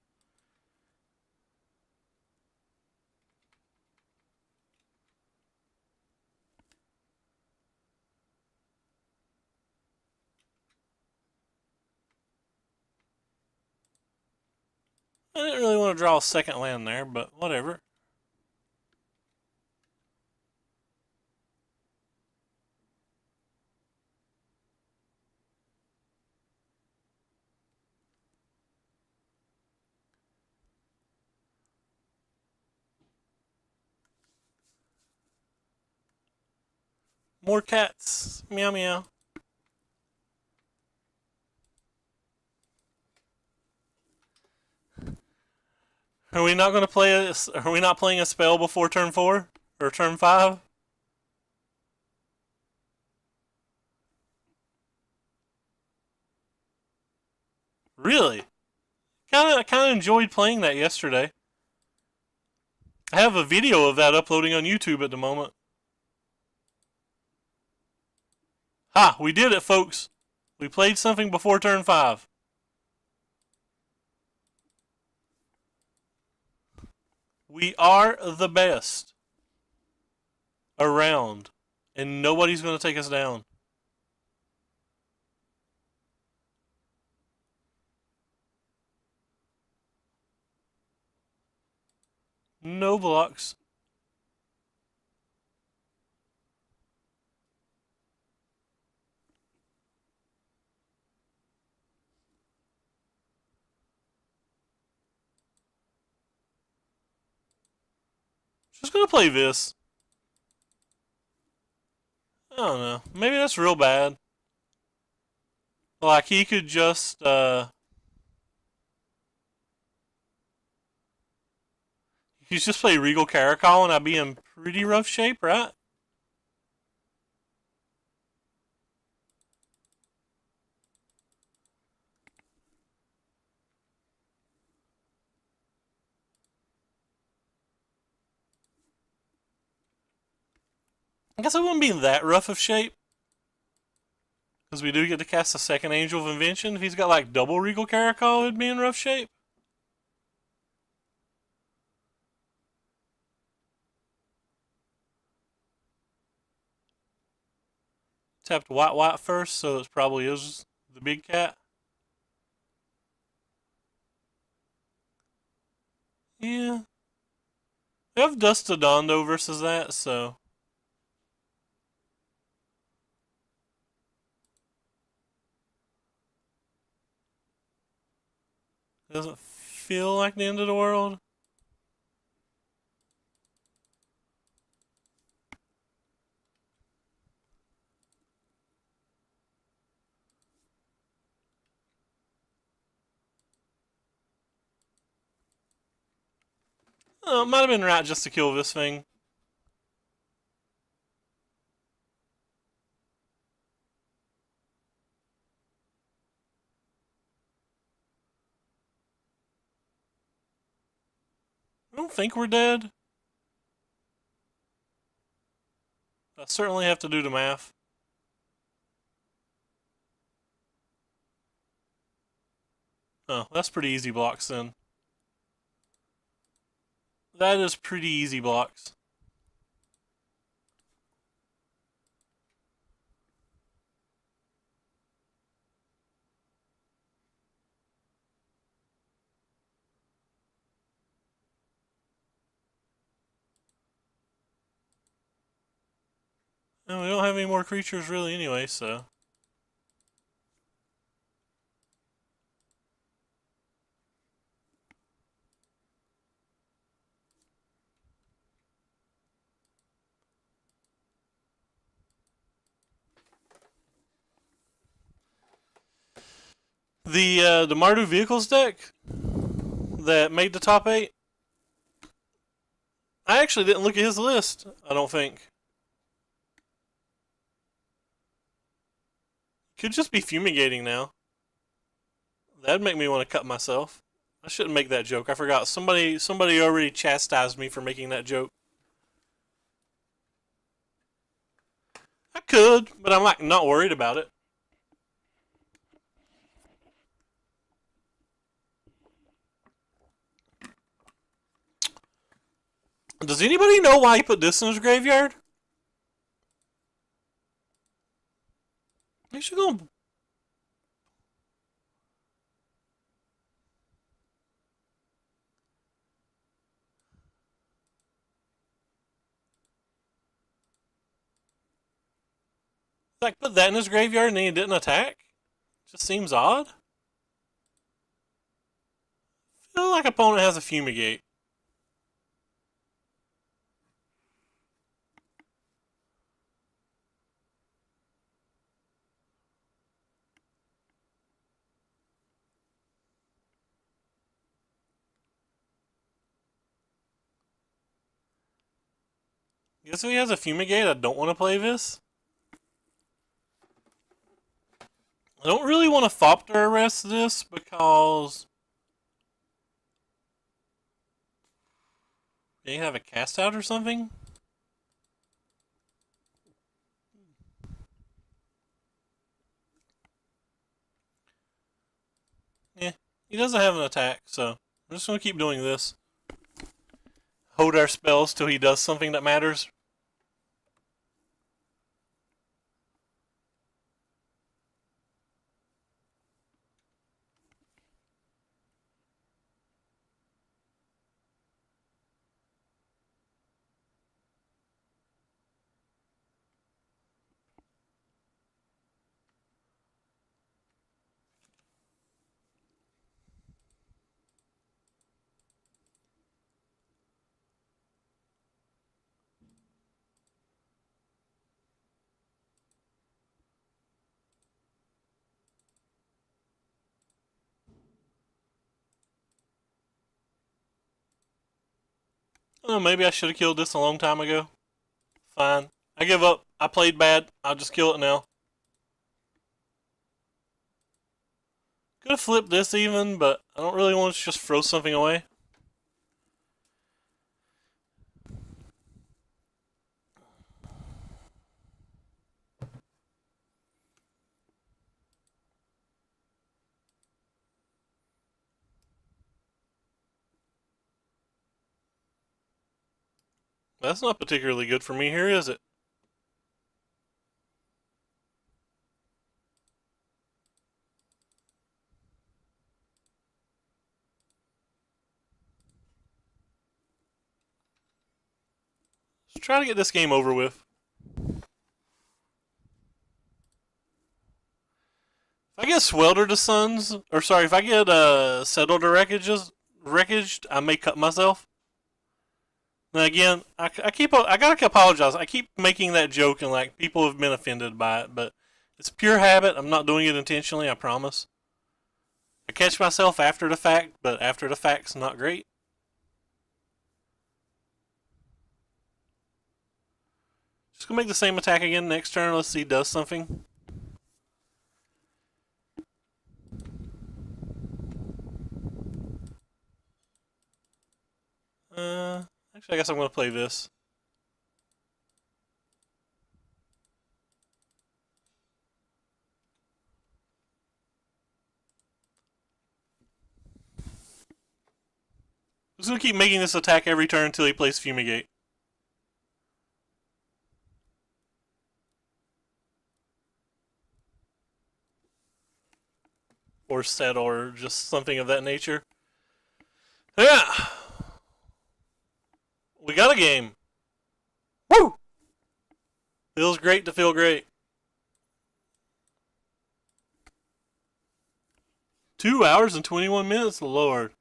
A: I didn't really want to draw a second land there, but whatever. More cats. Meow meow. Are we not going to play a? Are we not playing a spell before turn 4 or turn 5? Really? Kind of enjoyed playing that yesterday. I have a video of that uploading on YouTube at the moment. Ha! We did it, folks. We played something before turn 5. We are the best around, and nobody's going to take us down. No blocks. Just going to play this. I don't know. Maybe that's real bad. Like, he could just, he could just play Regal Caracol and I'd be in pretty rough shape, right? I guess I wouldn't be in that rough of shape. Because we do get to cast a second Angel of Invention. If he's got like double Regal Caracol, it'd be in rough shape. Tapped white first, so it probably is the big cat. Yeah. We have Dustadondo versus that, so. It doesn't feel like the end of the world. It might have been right just to kill this thing. I don't think we're dead. I certainly have to do the math. Oh, that's pretty easy blocks then. That is pretty easy blocks. And we don't have any more creatures really anyway, so. The Mardu Vehicles deck that made the top 8. I actually didn't look at his list, I don't think. Could just be fumigating now. That'd make me want to cut myself. I shouldn't make that joke. I forgot. Somebody already chastised me for making that joke. I could, but I'm like not worried about it. Does anybody know why he put this in his graveyard? He should go. Like, put that in his graveyard and he didn't attack? Just seems odd. Feel like opponent has a Fumigate. Guess if he has a Fumigate, I don't want to play this. I don't really want to Thopter Arrest this because they have a cast out or something. Yeah, he doesn't have an attack, so I'm just gonna keep doing this. Hold our spells till he does something that matters. Oh, maybe I should have killed this a long time ago. Fine. I give up. I played bad. I'll just kill it now. Could have flipped this even, but I don't really want to just throw something away. That's not particularly good for me here, is it? Let's try to get this game over with. If I get Swelter to Suns, or sorry, if I get Settled to Wreckaged, I may cut myself. Then again, I gotta apologize. I keep making that joke and like people have been offended by it, but it's pure habit. I'm not doing it intentionally, I promise. I catch myself after the fact, but after the fact's not great. Just gonna make the same attack again next turn. Let's see, does something. Actually, I guess I'm gonna play this. I'm just gonna keep making this attack every turn until he plays Fumigate. Or set, or just something of that nature. Yeah! We got a game. Woo! Feels great to feel great. 2 hours and 21 minutes, Lord.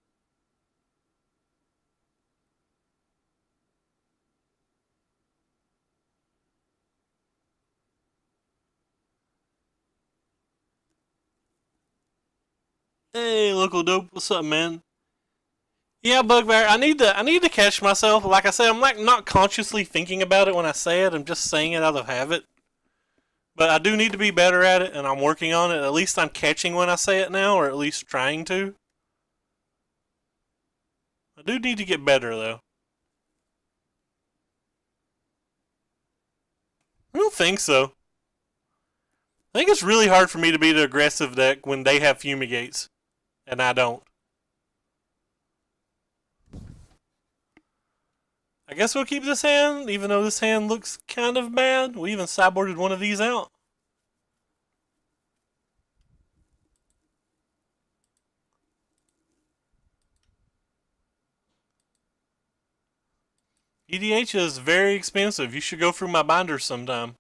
A: Hey, local dope, what's up, man? Yeah, Bugbear, I need to catch myself. Like I said, I'm like not consciously thinking about it when I say it. I'm just saying it out of habit. But I do need to be better at it, and I'm working on it. At least I'm catching when I say it now, or at least trying to. I do need to get better though. I don't think so. I think it's really hard for me to be the aggressive deck when they have fumigates and I don't. I guess we'll keep this hand, even though this hand looks kind of bad. We even sideboarded one of these out. EDH is very expensive. You should go through my binders sometime.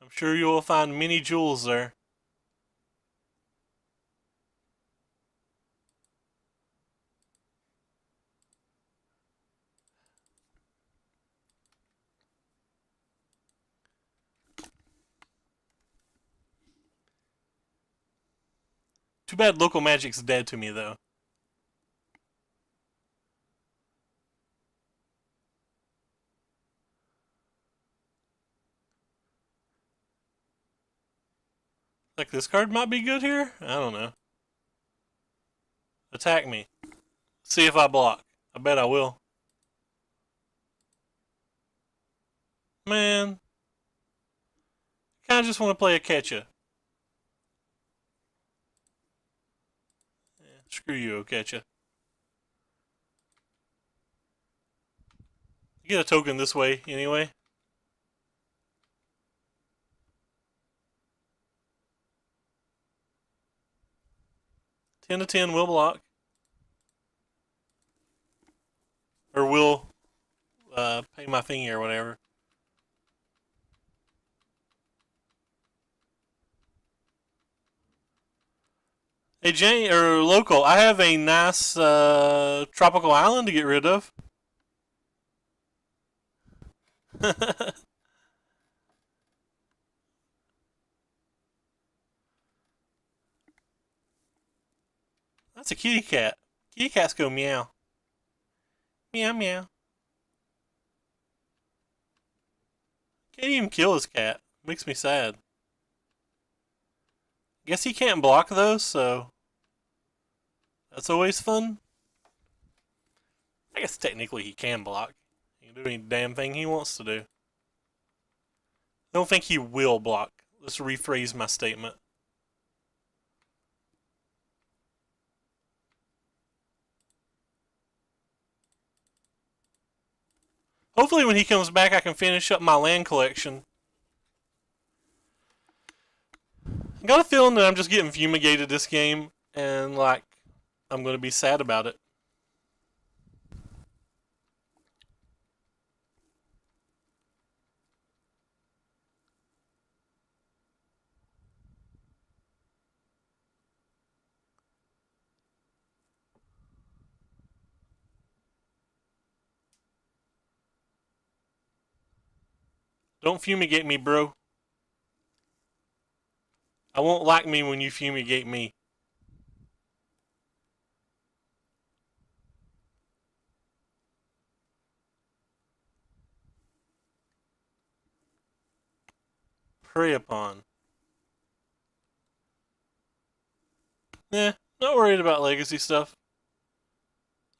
A: I'm sure you will find many jewels there. Too bad local magic's dead to me, though. Like this card might be good here? I don't know. Attack me. See if I block. I bet I will. Man. Kinda just want to play a catcha. Yeah, screw you, catcha. You get a token this way, anyway. Ten to 10 will block. Or will pay my thingy or whatever. Hey, Jane, or local, I have a nice tropical island to get rid of. That's a kitty cat. Kitty cats go meow. Meow, meow. Can't even kill his cat. Makes me sad. Guess he can't block those, so that's always fun. I guess technically he can block. He can do any damn thing he wants to do. I don't think he will block. Let's rephrase my statement. Hopefully when he comes back I can finish up my land collection. I got a feeling that I'm just getting fumigated this game, and like, I'm going to be sad about it. Don't fumigate me, bro. I won't like me when you fumigate me. Prey upon. Nah, not worried about legacy stuff.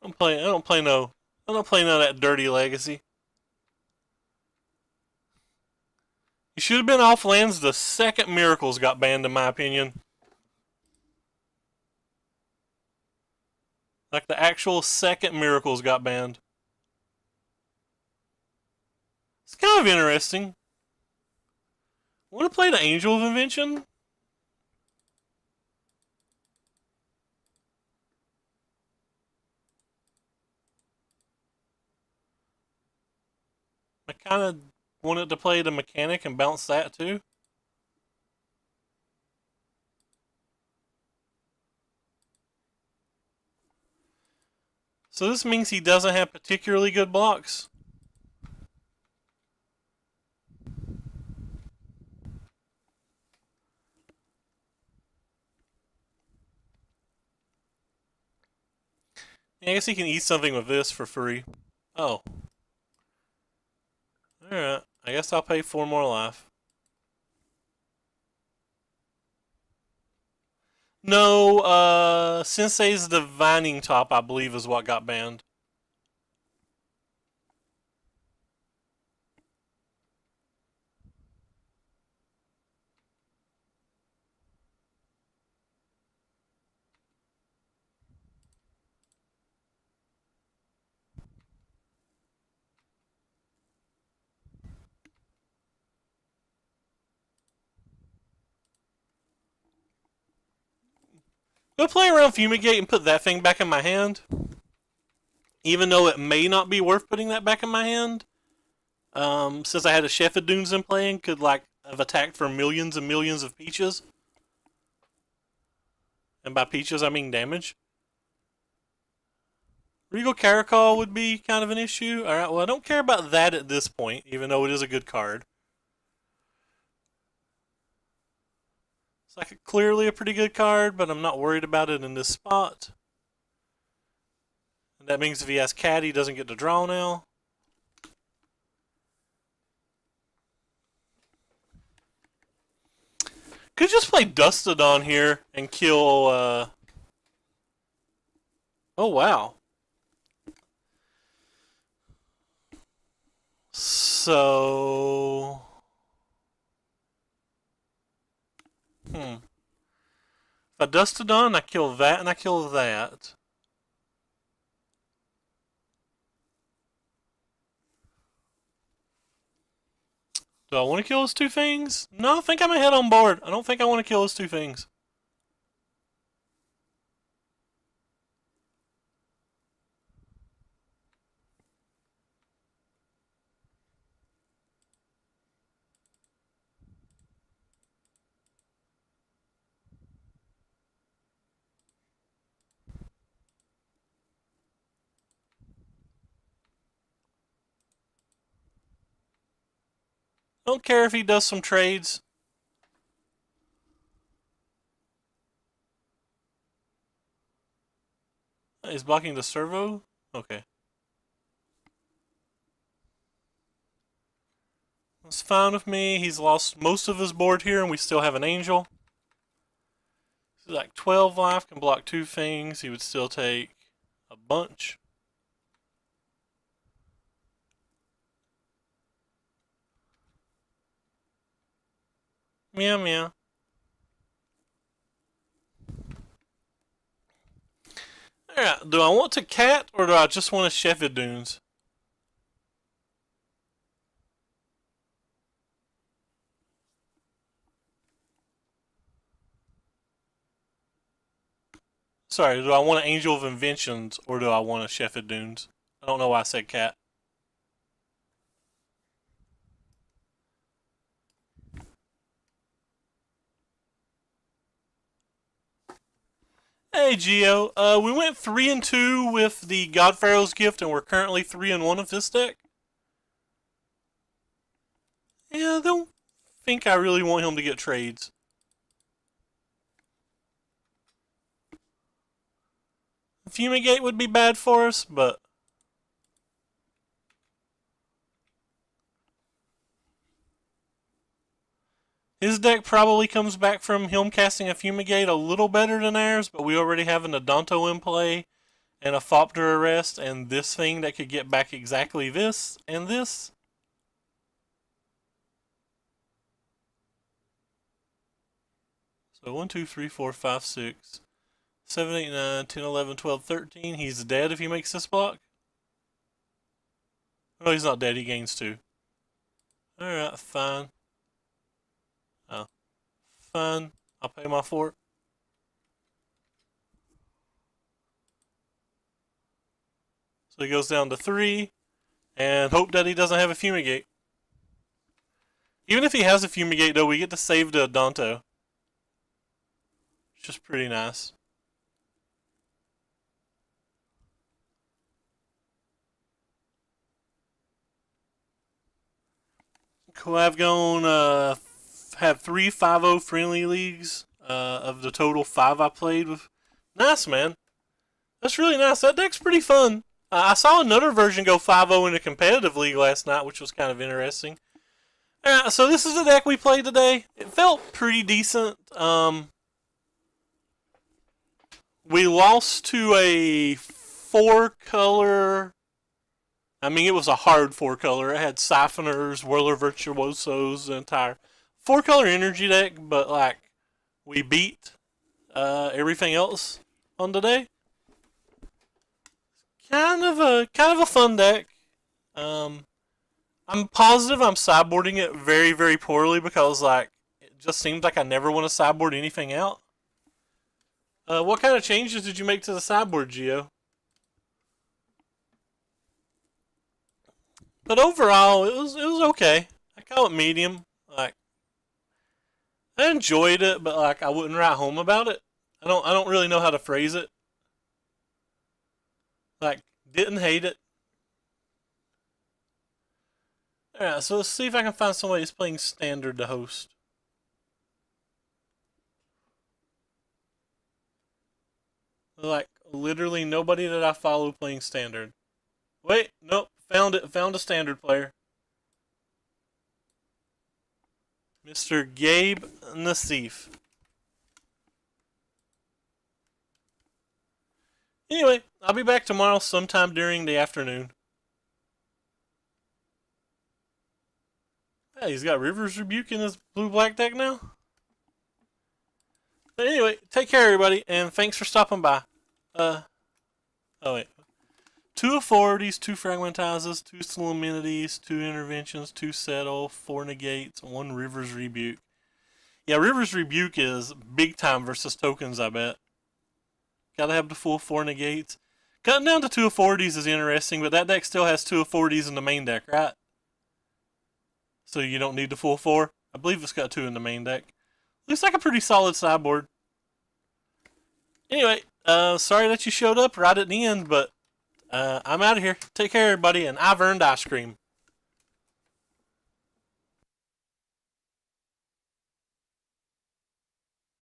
A: I don't play none of that dirty legacy. You should have been off lands the second Miracles got banned, in my opinion. Like the actual second Miracles got banned. It's kind of interesting. Want to play the Angel of Invention? I kind of wanted to play the Mechanic and bounce that too. So this means he doesn't have particularly good blocks. Yeah, I guess he can eat something with this for free. Oh. Alright, I guess I'll pay 4 more life. No, Sensei's Divining Top, I believe, is what got banned. Go play around Fumigate and put that thing back in my hand. Even though it may not be worth putting that back in my hand. Since I had a Shepherd Dunes in playing, could like have attacked for millions and millions of peaches. And by peaches, I mean damage. Regal Caracol would be kind of an issue. Alright, well, I don't care about that at this point, even though it is a good card. It's like clearly a pretty good card, but I'm not worried about it in this spot. And that means if he has Cat, he doesn't get to draw now. Could just play Dustodon here and kill, Oh, wow. So... If I Dustodon, I kill that and I kill that. Do I want to kill his two things? No, I think I'm ahead on board. I don't think I want to kill his two things. Don't care if he does some trades. He's blocking the servo? Okay. That's fine with me. He's lost most of his board here, and we still have an angel. He's like 12 life, can block two things. He would still take a bunch. Meow meow. Alright, do I want to cat or do I just want to Sheffield Dunes? Sorry, do I want an Angel of Inventions or do I want a Sheffield Dunes? I don't know why I said cat. Hey Geo, we went 3-2 with the God Pharaoh's Gift, and we're currently 3-1 with this deck. Yeah, I don't think I really want him to get trades. Fumigate would be bad for us, but his deck probably comes back from him casting a Fumigate a little better than ours, but we already have an Odonto in play, and a Thopter Arrest, and this thing that could get back exactly this, and this. So 1, 2, 3, 4, 5, 6, 7, 8, 9, 10, 11, 12, 13. He's dead if he makes this block. No, he's not dead, he gains 2. Alright, fine. Oh. Fine. I'll pay my fort. So he goes down to 3, and hope that he doesn't have a Fumigate. Even if he has a Fumigate, though, we get to save the Odonto. It's just pretty nice. Cool, I've gone, have 3 5-0 friendly leagues, of the total 5 I played with. Nice, man. That's really nice. That deck's pretty fun. I saw another version go 5-0 in a competitive league last night, which was kind of interesting. Alright, so this is the deck we played today. It felt pretty decent. We lost to a 4-color... I mean, it was a hard 4-color. It had Siphoners, Whirler Virtuosos, the entire 4-color energy deck, but, like, we beat everything else on today. Kind of a fun deck. I'm positive I'm sideboarding it very, very poorly because, like, it just seems like I never want to sideboard anything out. What kind of changes did you make to the sideboard, Geo? But overall, it was okay. I call it medium. Like, I enjoyed it, but like I wouldn't write home about it. I don't really know how to phrase it. Like, didn't hate it. Alright, so let's see if I can find somebody who's playing standard to host. Like, literally nobody that I follow playing standard. Wait, nope, found it. Found a standard player. Mr. Gabe Nassif. Anyway, I'll be back tomorrow sometime during the afternoon. Hey, he's got Rivers Rebuke in his blue-black deck now? But anyway, take care everybody, and thanks for stopping by. Oh wait. 2 authorities, 2 fragmentizes, 2 solemnities, 2 interventions, 2 settle, 4 negates, 1 Rivers Rebuke. Yeah, Rivers Rebuke is big time versus tokens, I bet. Gotta have the full 4 negates. Cutting down to 2 authorities is interesting, but that deck still has 2 authorities in the main deck, right? So you don't need the full 4. I believe it's got 2 in the main deck. Looks like a pretty solid sideboard. Anyway, sorry that you showed up right at the end, but I'm out of here. Take care, everybody, and I've earned ice cream.